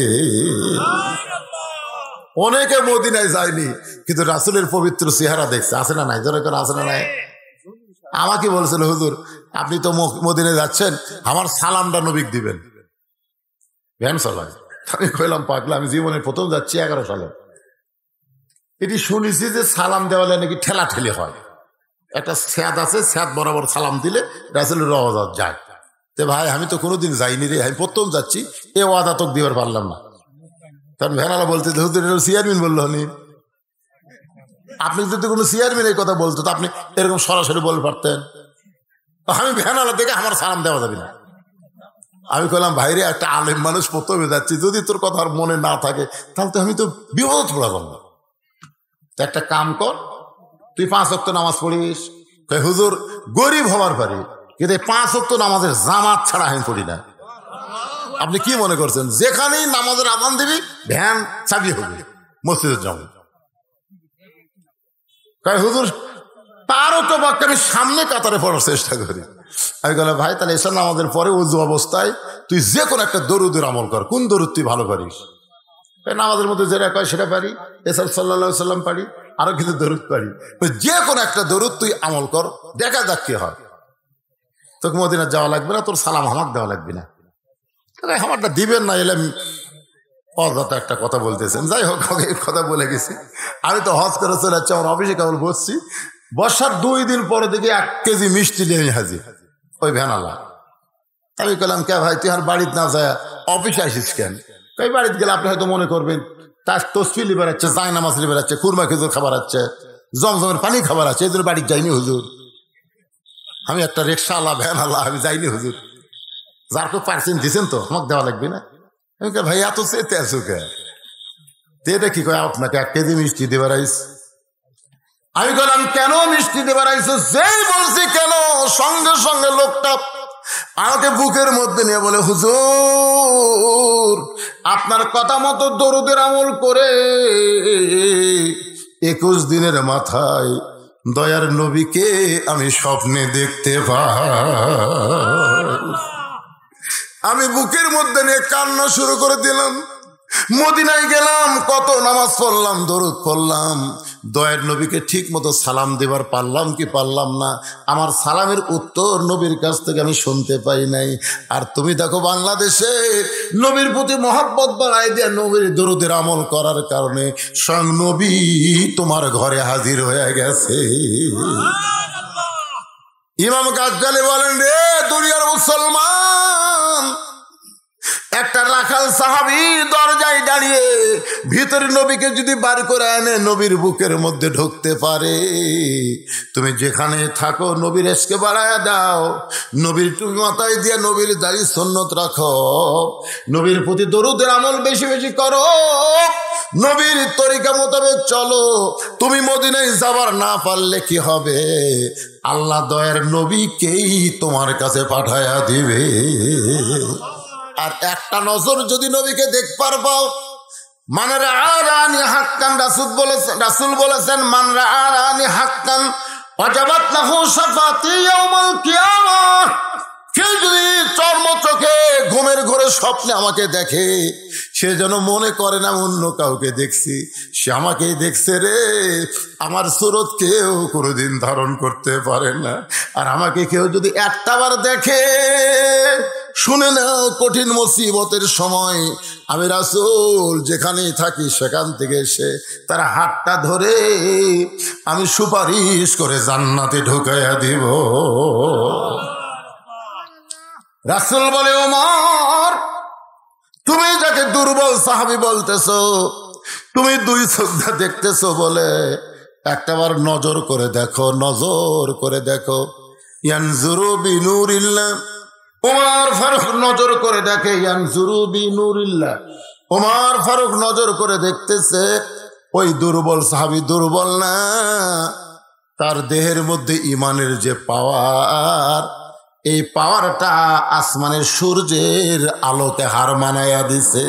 অনেকে মদিনায় যায়নি, কিন্তু রাসূলের পবিত্র চেহারা দেখছে। আছে না নাই? জোরে করে আছে না নাই? আমাকে বলছিল, হুজুর আপনি তো মদিনায় যাচ্ছেন, আমার সালামটা নবীকে দিবেন। ভ্যান চালায়। আমি কইলাম, পাগলা, আমি জীবনে প্রথম যাচ্ছি 11 সালে। এটি শুনেছি যে সালাম দেওয়ালে নাকি ঠেলা ঠেলি হয়। একটা স্যাদ আছে, স্যাদ বরাবর সালাম দিলে রাসূলের রওজা যায়। তো ভাই আমি তো কোনোদিন যাইনি রে, আমি প্রথম যাচ্ছি, এ ওয়াদা তোকে দিবার পারলাম না। কারণ ভ্যানালা বলতে, হুজুর চেয়ারম্যান বললো নি, আপনি যদি কোনো চেয়ারম্যান এই কথা বলতো তো আপনি এরকম সরাসরি বলতে পারতেন। আমি ভ্যানালা থেকে আমার সালাম দেওয়া যাবে না। আমি কইলাম, ভাইরে একটা আলেম মানুষ প্রথমে যাচ্ছি, যদি তোর কথা আর মনে না থাকে তাহলে তো আমি তো বিপদ পড়া যাবো। একটা কাম কর, তুই 5 ওয়াক্ত নামাজ পড়িস। হুজুর গরিব হওয়ার পারি, কিন্তু 5 ওয়াক্ত নামাজের জামাত ছাড়া আমি পড়ি না। আপনি কি মনে করছেন যেখানেই নামাজের আযান দিবি ভ্যান চাবি হবে মসজিদের যাবো? হুজুর তারও তো বাক্য আমি সামনে কাতারে পড়ার চেষ্টা করি। আমি বললাম, ভাই তাহলে এসব নামাজের পরে ওযু অবস্থায় তুই যে কোনো একটা দরুদের আমল কর। কোন দরুদ তুই ভালো পারিস? নামাজের মধ্যে যেটা কয় সেটা পারি, এসব সাল্লাল্লাহু আলাইহি সাল্লাম পারি, আরো কিছু দরুদ পারি। যে কোনো একটা দরুদ তুই আমল কর, দেখা যাক কি হয়। তোকে মদিনা যাওয়া লাগবে না, তোর সালাম আমাকে দেওয়া লাগবে না। আমারটা দিবেন না, এলাম অযথা একটা কথা বলতেছেন। যাই হোক, কথা বলে গেছি। আমি তো হজ করে চলে যাচ্ছি, আমার অফিসে কেবল বসছি। বর্ষার 2 দিন পরে দেখি 1 কেজি মিষ্টি নিয়ে আমি হাজির ওই ভ্যানালা। আমি বললাম, কে ভাই তুই আর বাড়িতে না যায় অফিসে আসিস কেন? এই বাড়িতে গেলে আপনি হয়তো মনে করবেন তার তসফি লিবার আছে, জায়নামাজ লিবার আছে, কুরমা খেজুর খাবার আছে, জমজমের পানি খাবার আছে, এই জন্য বাড়িতে যাইনি হুজুর। আমি একটা রিক্সাওয়ালা ভ্যানালা, আমি যাইনি হুজুর। যার কেউ পার্সেন্ট দিচ্ছেন তো আমাকে দেওয়া লাগবে না? আমি কে ভাই এত চেতে আছো কে? এটা কি কয় আপনাকে 1 কেজি মিষ্টি দেবার আইস? আমি বললাম, কেন মিষ্টি দেবার আইসো? যেই বলছি কেন, সঙ্গে সঙ্গে লোকটা আমাকে বুকের মধ্যে নিয়ে বলে, হুজুর আপনার কথা মতো দরুদের আমল করে 21 দিনের মাথায় দয়ার নবীকে আমি স্বপ্নে দেখতে পাই। আমি বুকের মধ্যে নিয়ে কান্না শুরু করে দিলাম। মদিনায় গেলাম, কত নামাজ পড়লাম, দরুদ পড়লাম, দয়ার নবীকে ঠিক মতো সালাম দেবার পারলাম কি পারলাম না? আমার সালামের উত্তর নবীর কাছ থেকে আমি শুনতে পাই নাই। আর তুমি দেখো বাংলাদেশে নবীর প্রতি মহব্বত বাড়াই দিয়ে নবীর দরুদের আমল করার কারণে স্বয়ং নবী তোমার ঘরে হাজির হয়ে গেছে। ইমাম গাজ্জালি বলেন, রে দুনিয়ার মুসলমান, একটা রাখাল সাহাবী দরজায় দাঁড়িয়ে ভিতরে নবীকে যদি বার করে আনে নবীর বুকের মধ্যে ঢুকতে পারে। তুমি যেখানে থাকো নবীর এসকে বাড়ায়া দাও, নবীর তুমি মাথায় দিয়ে নবীর দাড়ি সুন্নত রাখো, নবীর প্রতি দরুদের আমল বেশি বেশি করো, নবীর তরিকা মোতাবেক চলো। তুমি মদিনায় যাবার না পারলে কি হবে? আল্লাহ দয়ার নবীকেই তোমার কাছে পাঠায়া দিবে। আর একটা নজর যদি নবীকে দেখবার পাও, মান রাআনি হাক্কান, রাসূল বলেছেন মান রাআনি হাক্কান ওয়াজাবাত লাহু শাফাতি ইয়াউমাল কিয়ামাহ। কেউ যদি চর্ম চোখে ঘুমের ঘোরে স্বপ্নে আমাকে দেখে, সে যেন মনে করে না অন্য কাউকে দেখছি, সে আমাকেই দেখছে রে। আমার সুরত কেউ কোনোদিন ধারণ করতে পারে না। আর আমাকে কেউ যদি একটাবার দেখে, শুনে নাও কঠিন মুসিবতের সময় আমি রাসূল যেখানেই থাকি সেখান থেকে এসে তার হাতটা ধরে আমি সুপারিশ করে জান্নাতে ঢুকাইয়া দিব। রাসূল বলে, ওমর তুমি যাকে দুর্বল সাহাবী বলতেছো, তুমি দুই চোখ দেখতেছো বলে একটাবার নজর করে দেখো, নজর করে দেখো। ইয়ানজুরু বিনুরিল্লাহ, ওমর ফারুক নজর করে দেখে, ইয়ানজুরু বিনুরিল্লাহ, ওমর ফারুক নজর করে দেখতেছে ওই দুর্বল সাহাবী দুর্বল না, তার দেহের মধ্যে ইমানের যে পাওয়ার, এই পাওয়ারটা আসমানের সূর্যের আলোতে হার মানাইয়া দিছে।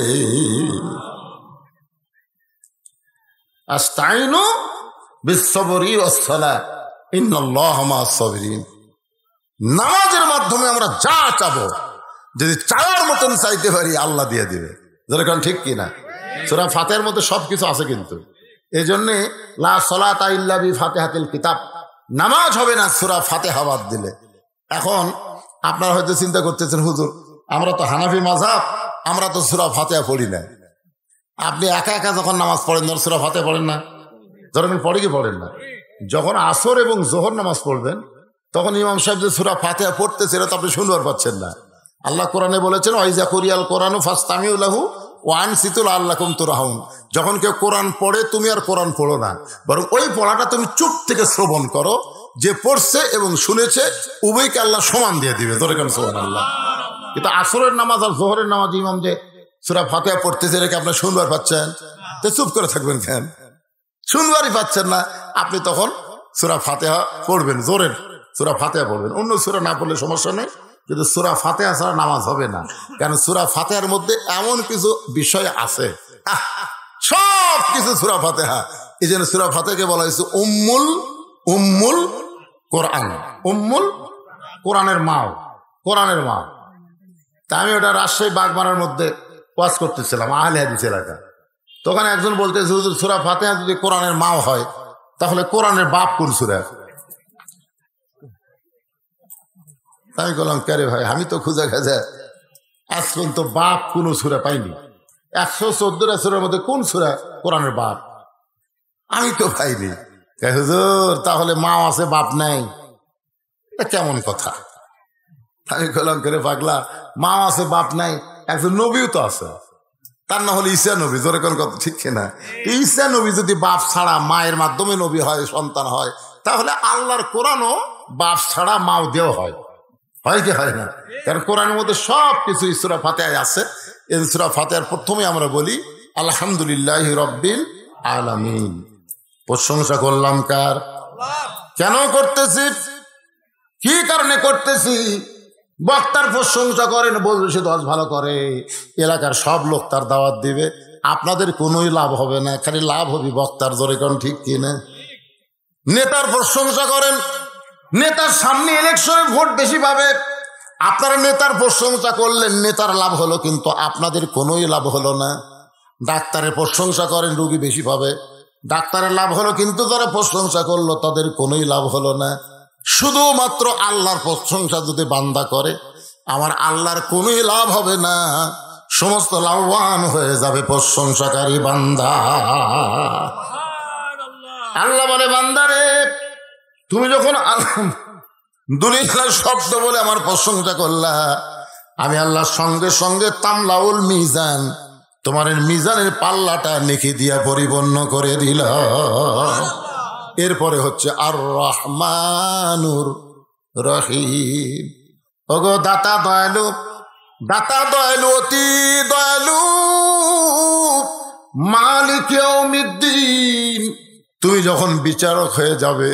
আস্তাইনু বিস-সাবরি ওয়াস-সালাহ ইন্নাল্লাহা মা'আস-সাবিরিন। নামাজের মাধ্যমে আমরা যা চাবো, যদি চাওয়ার মতন চাইতে পারি আল্লাহ দিয়ে দিবে। যেরকম ঠিক কিনা? সূরা ফাতিহার মধ্যে সবকিছু আছে, কিন্তু এই জন্যে লা সালাতা ইল্লা বিফাতিহাতিল কিতাব, নামাজ হবে না সূরা ফাতিহা বাদ দিলে। এখন আপনারা হয়তো চিন্তা করতেছেন, হুজুর আমরা তো হানাফি মাযহাব, আমরা তো সূরা ফাতিহা পড়ি না। আপনি একা একা যখন নামাজ পড়েন ধর সূরা ফাতিহা পড়েন না? ধরেন পড়ে কি পড়েন না? যখন আসর এবং জোহর নামাজ পড়বেন তখন ইমাম সাহেব যে সূরা ফাতিহা পড়তেছে এটা তো আপনি শুনবার পাচ্ছেন না। আল্লাহ কোরআনে বলেছেন ওয়াইজা কুরিয়াল কোরআনু ফাসতামিউ লাহু ওয়া আনসিতু লাআল্লাকুম তুরহামুন। যখন কেউ কোরআন পড়ে তুমি আর কোরআন পড়ো না, বরং ওই পড়াটা তুমি চুপ থেকে শ্রবণ করো। যে পড়ছে এবং শুনেছে উভয়কে আল্লাহ সমান দিয়ে দিবে। ধরে কেন সুবহানাল্লাহ। কিন্তু আসরের নামাজ আর জোহরের নামাজ ইমাম যে সূরা ফাতিহা পড়তেছে এটাকে আপনি শুনবার পাচ্ছেন, তো চুপ করে থাকবেন কেন? শুনবারই পাচ্ছেন না, আপনি তখন সূরা ফাতিহা পড়বেন, জোরের সূরা ফাতিহা পড়বেন। অন্য সূরা না পড়লে সমস্যা নেই, কিন্তু সূরা ফাতিহা ছাড়া নামাজ হবে না। কারণ সূরা ফাতিহার মধ্যে এমন কিছু বিষয় আছে, সব কিছু সূরা ফাতিহা। এই জন্য সূরা ফাতিহাকে বলা হয়েছে উম্মুল কোরআন, উম্মুল কোরআনের মা, কোরআনের মা। তা আমি ওটা রাজশাহী বাগমারার মধ্যে ওয়াজ করতেছিলাম, আহলে হাদিস এলাকা। তখন একজন বলতেছে, হুজুর সূরা ফাতিহা যদি কোরআনের মা হয় তাহলে কোরআনের বাপ কোন সূরা? আমি বললাম, কে রে ভাই, আমি তো খুঁজে খাজা আজ পর্যন্ত বাপ কোন সূরা পাইনি। 114টা সূরার মধ্যে কোন সূরা কোরআনের বাপ? আমি তো পাইনি। হুজুর তাহলে মা আছে বাপ নাই, এটা কেমন কথা? আমি বললাম, কে রে পাগলা, মা আছে বাপ নাই, একজন নবীও তো আছে, তার না হলে ঈসা নবী। জোরে কোন কথা ঠিক কিনা? ঈসা নবী যদি বাপ ছাড়া মায়ের মাধ্যমে নবী হয়, সন্তান হয়, তাহলে আল্লাহর কোরআনও বাপ ছাড়া মাও দেও হয়, হয় কি হয় না? কারণ কোরআনের মধ্যে সব কিছু সূরা ফাতিহায় আছে। এই সূরা ফাতিহার প্রথমে আমরা বলি আলহামদুলিল্লাহি রাব্বিল আলামিন। প্রশংসা করলাম কার? কেন করতেছি? কি কারণে করতেছি? বক্তার প্রশংসা করেন, বলবে সে দশ ভালো করে, এলাকার সব লোক তার দাওয়াত দিবে, আপনাদের কোনোই লাভ হবে না, খালি লাভ হবে বক্তার। জোরে কোন ঠিক কিনা? নেতার প্রশংসা করেন, নেতার সামনে ইলেকশনে ভোট বেশি পাবে, আপনারা নেতার প্রশংসা করলেন, নেতার লাভ হলো, কিন্তু আপনাদের কোনোই লাভ হলো না। ডাক্তারের প্রশংসা করেন, রোগী বেশি পাবে, ডাক্তারের লাভ হলো, কিন্তু যারা প্রশংসা করলো তাদের কোনোই লাভ হলো না। শুধুমাত্র আল্লাহর প্রশংসা যদি বান্দা করে, আমার আল্লাহর কোনোই লাভ হবে না, সমস্ত লাভবান হয়ে যাবে প্রশংসাকারী বান্দা। আল্লাহ বলে, বান্দারে তুমি যখন দুনিয়ার শব্দ বলে আমার প্রশংসা করলা, আমি আল্লাহ সঙ্গে সঙ্গে তামলাউল মিজান, তোমার মিজানের পাল্লাটা নেকি দিয়া পরিপূর্ণ করে দিল। এরপরে হচ্ছে আর রহমানুর রহিম। ওগো দাতা দয়ালু, দাতা দয়ালু, অতি দয়ালু, মালিক ইয়াউমিদ্দিন, তুমি যখন বিচারক হয়ে যাবে,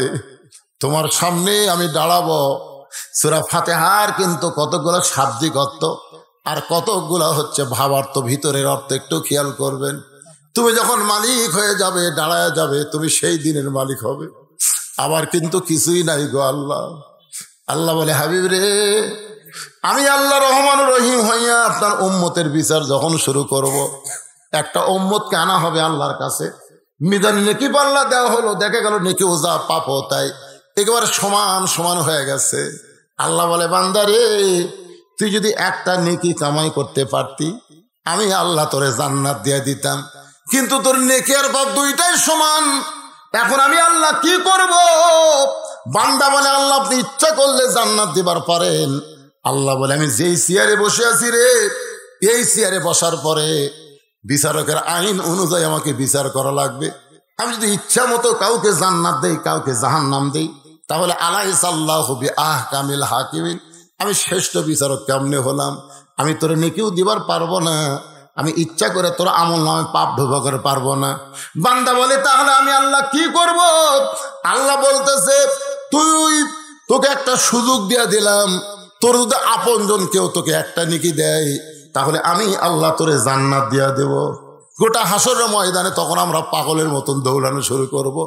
তোমার সামনে আমি দাঁড়াবো। সূরা ফাতিহার কিন্তু কতগুলো শাব্দিক অর্থ আর কতগুলো হচ্ছে ভাবার্থ, ভিতরের অর্থ একটু খেয়াল করবেন। তুমি যখন মালিক হয়ে যাবে, দাঁড়ায় যাবে, তুমি সেই দিনের মালিক হবে। আবার কিন্তু কিছুই নাই গো আল্লাহ। আল্লাহ বলে, হাবিব রে, আমি আল্লাহ রহমান রহিম হইয়া আপনার উম্মতের বিচার যখন শুরু করব, একটা উম্মতকে আনা হবে আল্লাহর কাছে, মিজান নেকি পাল্লা দেওয়া হলো, দেখা গেল নেকি ওজা পাপ তাই একেবারে সমান সমান হয়ে গেছে। আল্লাহ বলে, বান্দা রে, তুই যদি একটা নেকি কামাই করতে পারতি, আমি আল্লাহ তোরে জান্নাত দিয়ে দিতাম, কিন্তু তোর নেকি আর পাপ দুইটাই সমান। এখন আমি আল্লাহ কি করব? বান্দা বলে, আল্লাহ আপনি ইচ্ছা করলে জান্নাত দিবার পারেন। আল্লাহ বলে, আমি যেই চেয়ারে বসে আছি রে, এই চেয়ারে বসার পরে বিচারকের আইন অনুযায়ী আমাকে বিচার করা লাগবে। আমি যদি ইচ্ছা মতো কাউকে জান্নাত দেই, কাউকে জাহান্নাম দেই, তাহলে আলাইসাল্লাহু বিআহকামিল হাকিমিন, আমি শ্রেষ্ঠ বিচারক কেমনে হলাম? আমি তোর নেকিও দিবার পারবো না, আমি ইচ্ছা করে তোর আমল নামে পাপ ঢোকা করে পারবো না। বান্দা বলে, তাহলে আমি আল্লাহ কি করব? আল্লাহ বলতেছে, তোকে একটা সুযোগ দিয়ে দিলাম, তোর যদি আপনজন কেউ তোকে একটা নেকি দেয়, তাহলে আমি আল্লাহ তোরে জান্নাত দিয়া দেব। গোটা হাসরের ময়দানে তখন আমরা পাগলের মতন দৌড়ানো শুরু করব।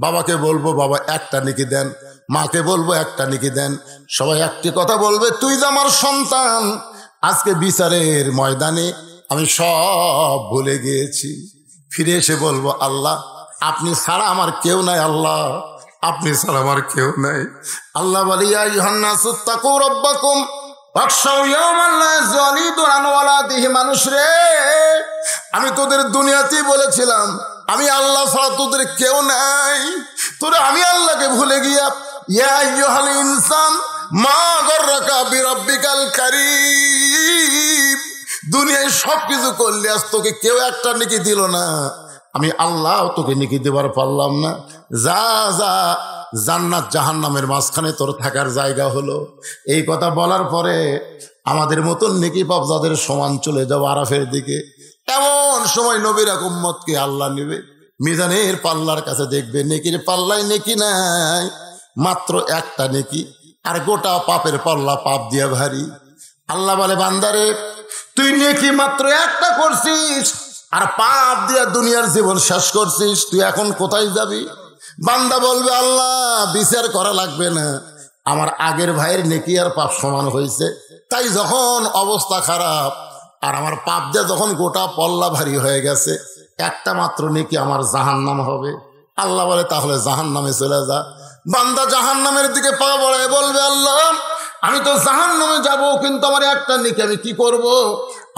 বাবাকে বলবো, বাবা একটা নেকি দেন, মাকে বলবো একটা নেকি দেন, সবাই একটি কথা বলবে, তুই যে আমার সন্তান। আজকে বিচারের ময়দানে আমি সব ভুলে গিয়েছি। ফিরে এসে বলবো, আল্লাহ আপনি ছাড়া আমার কেউ নাই, আল্লাহ আপনি ছাড়া আমার কেউ নাই। আল্লাহ বলে, ইয়া আইয়ুহান নাসু তাকু রাব্বাকুম ওয়াখশাউ ইয়াওমান লা ইয়াযলিদু আন ওয়ালাদিহি। মানুষ রে, আমি তোদের দুনিয়াতেই বলেছিলাম আমি আল্লাহ ছাড়া তোদের কেউ নাই। তোরা আমি আল্লাহকে ভুলে গিয়া, ইয়া আইয়ুহাল ইনসান মা গাররাকা বিরাব্বিকাল কারীম, দুনিয়ায় সবকিছু করলি, আজ তোকে কেউ একটা নেকি দিল না, আমি আল্লাহ তোকে নেকি দেবার পারলাম না। যা যা, জান্নাত জাহান্নামের মাঝখানে তোর থাকার জায়গা হলো। এই কথা বলার পরে আমাদের মতন নেকি পাপ যাদের সমান চলে যাও আরাফের দিকে, এমন সময় নবীর এক উম্মতকে আল্লাহ নেবে মিজানের পাল্লার কাছে, দেখবে নেকির পাল্লায় নেকি নাই, মাত্র একটা নেকি, আর গোটা পাপের পাল্লা পাপ দিয়া ভারী। আল্লাহ বলে, বান্দারে, তুই নেকি মাত্র একটা করছিস আর পাপ দিয়া দুনিয়ার জীবন শেষ করছিস, তুই এখন কোথায় যাবি? বান্দা বলবে, আল্লাহ বিচার করা লাগবে না, আমার আগের ভাইয়ের নেকি আর পাপ সমান হয়েছে, তাই যখন অবস্থা খারাপ আর আমার পাপ দিয়ে যখন গোটা পল্লা ভারী হয়ে গেছে, একটা মাত্র নেকি আমার জাহান্নাম হবে। আল্লাহ বলে, তাহলে জাহান্নামে চলে যা। বান্দা জাহান্নামের দিকে পা বাড়ায় বলবে, আল্লাহ আমি তো জাহান্নামে যাব, কিন্তু আমার একটা নেকি আমি কি করব?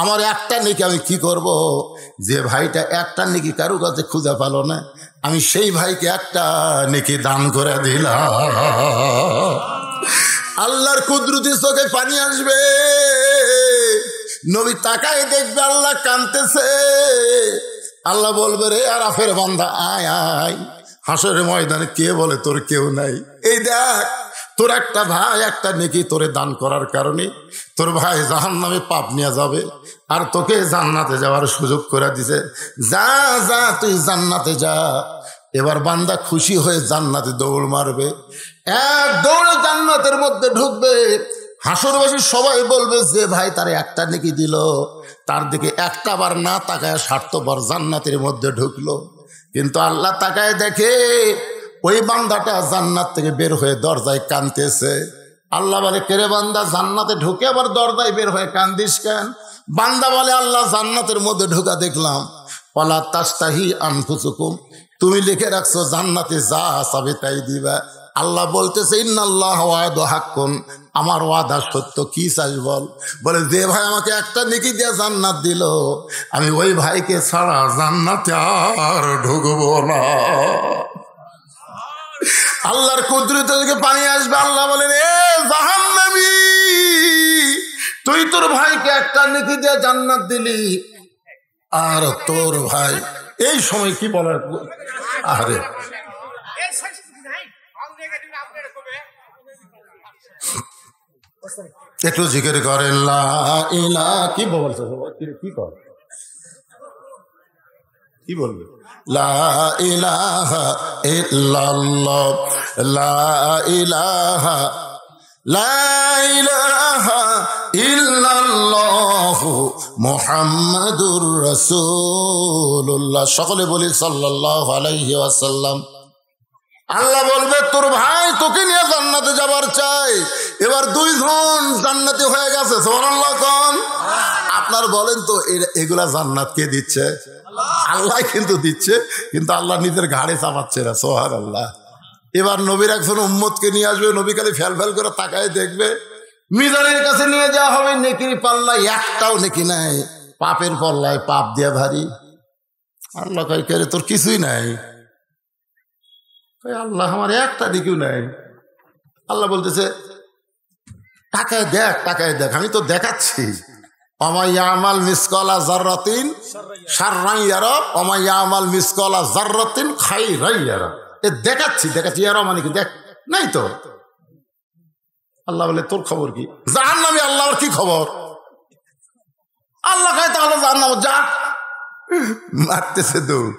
আমার একটা নেকি আমি কি করব? যে ভাইটা একটা নেকি কারো কাছে খুঁজে পেল না, আমি সেই ভাইকে একটা নেকি দান করে দিলাম। আল্লাহর কুদরতি চোখে পানি আসবে, নবী তাকায় দেখবে আল্লাহ কাঁদতেছে। আল্লাহ বলবে, রে আরাফের বান্দা, আয় আয়, হাসরের ময়দানে কে বলে তোর কেউ নাই? এই দেখ, তোর একটা ভাই একটা নেকি তোরে দান করার কারণে তোর ভাই জাহান্নামে পাপ নিয়ে যাবে আর তোকে জান্নাতে যাওয়ার সুযোগ করে দিছে। যা যা, তুই জান্নাতে যা। এবার বান্দা খুশি হয়ে জান্নাতে দৌড় মারবে, এক দৌড়ে জান্নাতের মধ্যে ঢুকবে। হাসরবাসী সবাই বলবে, যে ভাই তার একটা নেকি দিল, তার দিকে একটা বার না তাকায় স্বার্থপর জান্নাতের মধ্যে ঢুকলো। কিন্তু আল্লাহ তাকায় দেখে ওই বান্দাটা জান্নাত থেকে বের হয়ে দরজায় কাঁদতেছে। আল্লাহ বলে, কেরে বান্দা, জান্নাতে ঢুকে আবার দরজায় বের হয়ে কান্দিস কেন? বান্দা বলে, আল্লাহ জান্নাতের মধ্যে ঢুকা দেখলাম, ওয়ালা তাস্তাহি আনফুসুকুম, তুমি লিখে রাখছো জান্নাতে যা চাবে তাই দিবা। আল্লাহ বলতেছে, ইন্নাল্লাহ ওয়াদু হাক্কুন, আমার ওয়াদা সত্য, কি চাই বল? বলে, যে ভাই আমাকে একটা নেকি দিয়ে জান্নাত দিল, আমি ওই ভাইকে ছাড়া জান্নাতে আর ঢুকবো না। আল্লাহর কুদরত থেকে পানি আসবে। আল্লাহ বলেন, এ জাহান্নামী, তুই তোর ভাইকে একটা নেকি দিয়ে জান্নাত দিলি, আর তোর ভাই এই সময় কি বলার, আরে একটু জিকির করেন লা ইলাহা, কি বলছে কি কর, কি বলবে, লা ইলাহা ইল্লাল্লাহ, লা ইলাহা, লা ইলাহা ইল্লাল্লাহ মুহাম্মাদুর রাসূলুল্লাহ। সকলে বলি সাল্লাল্লাহু আলাইহি ওয়াসাল্লাম। আল্লাহ বলবে তোর ভাই তোকে নিয়ে জান্নাতে যাবার চাই। এবার দুইজন জান্নাতি হয়ে গেছে, সুবহানাল্লাহ কোন। আপনার বলেন তো এগুলা জান্নাত কে দিচ্ছে? আল্লাহ কিন্তু দিচ্ছে, কিন্তু আল্লাহ নিজের ঘাড়ে চাপাচ্ছে না, সুবহানাল্লাহ। এবার নবীর একজন উম্মতকে নিয়ে আসবে, নবী খালি ফ্যাল ফ্যাল করে তাকায় দেখবে, মিজানের কাছে নিয়ে যাওয়া হবে, নেকির পাল্লায় একটাও নেকি নাই, পাপের পাল্লায় পাপ দিয়া ভারী। আল্লাহ কয় কে রে, তোর কিছুই নাই? আল্লাহ আমার একটা দিকেও নাই। আল্লাহ বলতেছে তাকায় দেখ, তাকায় দেখ, আমি তো দেখাচ্ছি। অমাইয়ামাল মিসকলা জাররাতিন শাররান ইয়ারা, অমাইয়ামাল মিসকলা জাররাতিন খাইরান ইয়ারা। এ দেখাচ্ছি দেখাচ্ছি, ইয়ারা মানে কি দেখ নাই তো। আল্লাহ বলে তোর খবর কি? জাহান্নামী আল্লাহর কি খবর? আল্লাহ কয় তাহলে জাহান্নাম যা, মারতেছে দৌড়।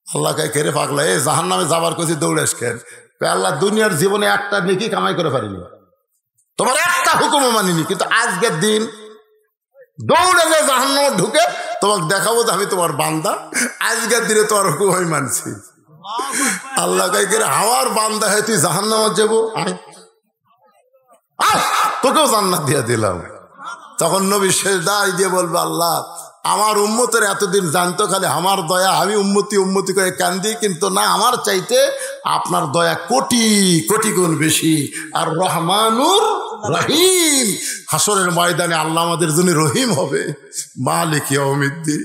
আল্লাহ কয় কেরে পাগলা, এ জাহান্নামে যাবার কাছে দৌড়াস কেন? আল্লাহ দুনিয়ার জীবনে একটা নেকি কামাই করে পারিনি, তোমার একটা হুকুমও মানিনি, কিন্তু আজকের দিন দৌড়ে যে জাহান্নামে ঢুকে তোমাকে দেখাবো আমি তোমার বান্দা, আজকের দিনে তোমার হুকুম আমি মানছি। আল্লাহ কয় কেরে আমার বান্দা হয় তুই জাহান্নামে যাবো, তোকেও জান্নাত দিয়ে দিলাম। তখন নবী সেজদায় দিয়ে বলবে আল্লাহ আমার উম্মতের এতদিন জানতো খালি আমার দয়া, আমি উম্মতি উম্মতি করে কান্দি, কিন্তু না, আমার চাইতে আপনার দয়া কোটি কোটি গুণ বেশি। আর রহমানুর রহিম, হাসরের ময়দানে আল্লাহ আমাদের জন্য রহিম হবে। মালিক ইয়াউমিদ্দিন,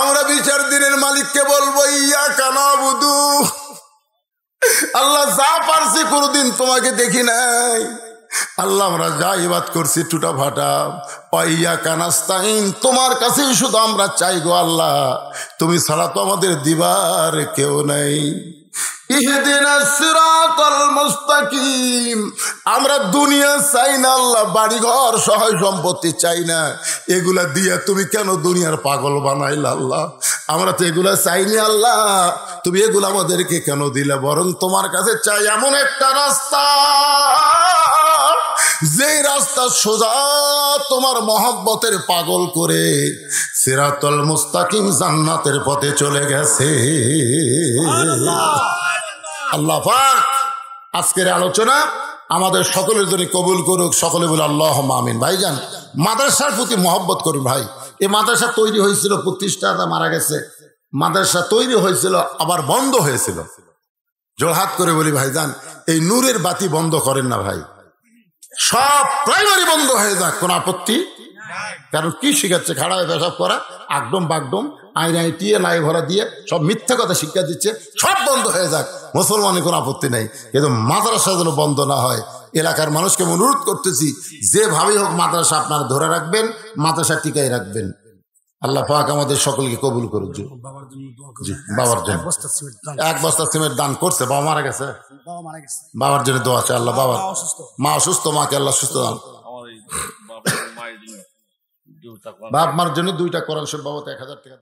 আমরা বিচার দিনের মালিককে বলবো ইয়াকা নাবুদু, আল্লাহ যা পারছি কোনোদিন তোমাকে দেখি নাই, আল্লাহ আমরা যা ইবাদত করছি টুটা ফাটা, ইয়াকা নাস্তাইন, তোমার কাছেই শুধু আমরা চাই গো আল্লাহ, তুমি ছাড়া তো আমাদের দিবার কেউ নাই। ইহদিনাস সিরাতাল মুস্তাকিম, আমরা দুনিয়া চাই না আল্লাহ, বাড়িঘর সহায় সম্পত্তি চাই না, এগুলা দিয়ে তুমি কেন দুনিয়ার পাগল বানাইলা আল্লাহ? আমরা তো এগুলা চাইনি আল্লাহ, তুমি এগুলা আমাদেরকে কেন দিলে? বরং তোমার কাছে চাই এমন একটা রাস্তা, যে রাস্তা সোজা তোমার মহব্বতের পাগল করে সিরাতুল মুস্তাকিম জান্নাতের পথে চলে গেছে। আল্লাহ পাক আজকের আলোচনা আমাদের সকলের জন্য কবুল করুক, সকলে বলে আল্লাহুম্মা আমিন। ভাইজান, মাদ্রাসার প্রতি মহব্বত করুন ভাই। এই মাদ্রাসা তৈরি হয়েছিল, প্রতিষ্ঠাতা মারা গেছে, মাদ্রাসা তৈরি হয়েছিল আবার বন্ধ হয়েছিল। জোড়হাত করে বলি ভাইজান, এই নূরের বাতি বন্ধ করেন না ভাই, সব প্রাইমারি বন্ধ হয়ে যাক, কোন আপত্তি। কারণ কি শিখাচ্ছে? খাড়ায় পেশাব করা, আগডম বাগডম, আইনাই টিয়ে নাই ভরা দিয়ে সব মিথ্যা কথা শিক্ষা দিচ্ছে, সব বন্ধ হয়ে যাক, মুসলমানের কোনো আপত্তি নেই। কিন্তু মাদ্রাসা যেন বন্ধ না হয়। এলাকার মানুষকে অনুরোধ করতেছি, যেভাবেই হোক মাদ্রাসা আপনারা ধরে রাখবেন, মাদ্রাসা টিকাই রাখবেন। আল্লাহ পাক আমাদের সকলকে কবুল করুক। জি, বাবার জন্য 1 বস্তা সিমেন্ট দান করছে, বাবা মারা গেছে, বাবার জন্য দোয়া আছে। আল্লাহ বাবা, মা অসুস্থ, মাকে আল্লাহ সুস্থ দান। বাপ মার জন্য 2টা কোরআন শরীফ বাবদ 1000 টাকা।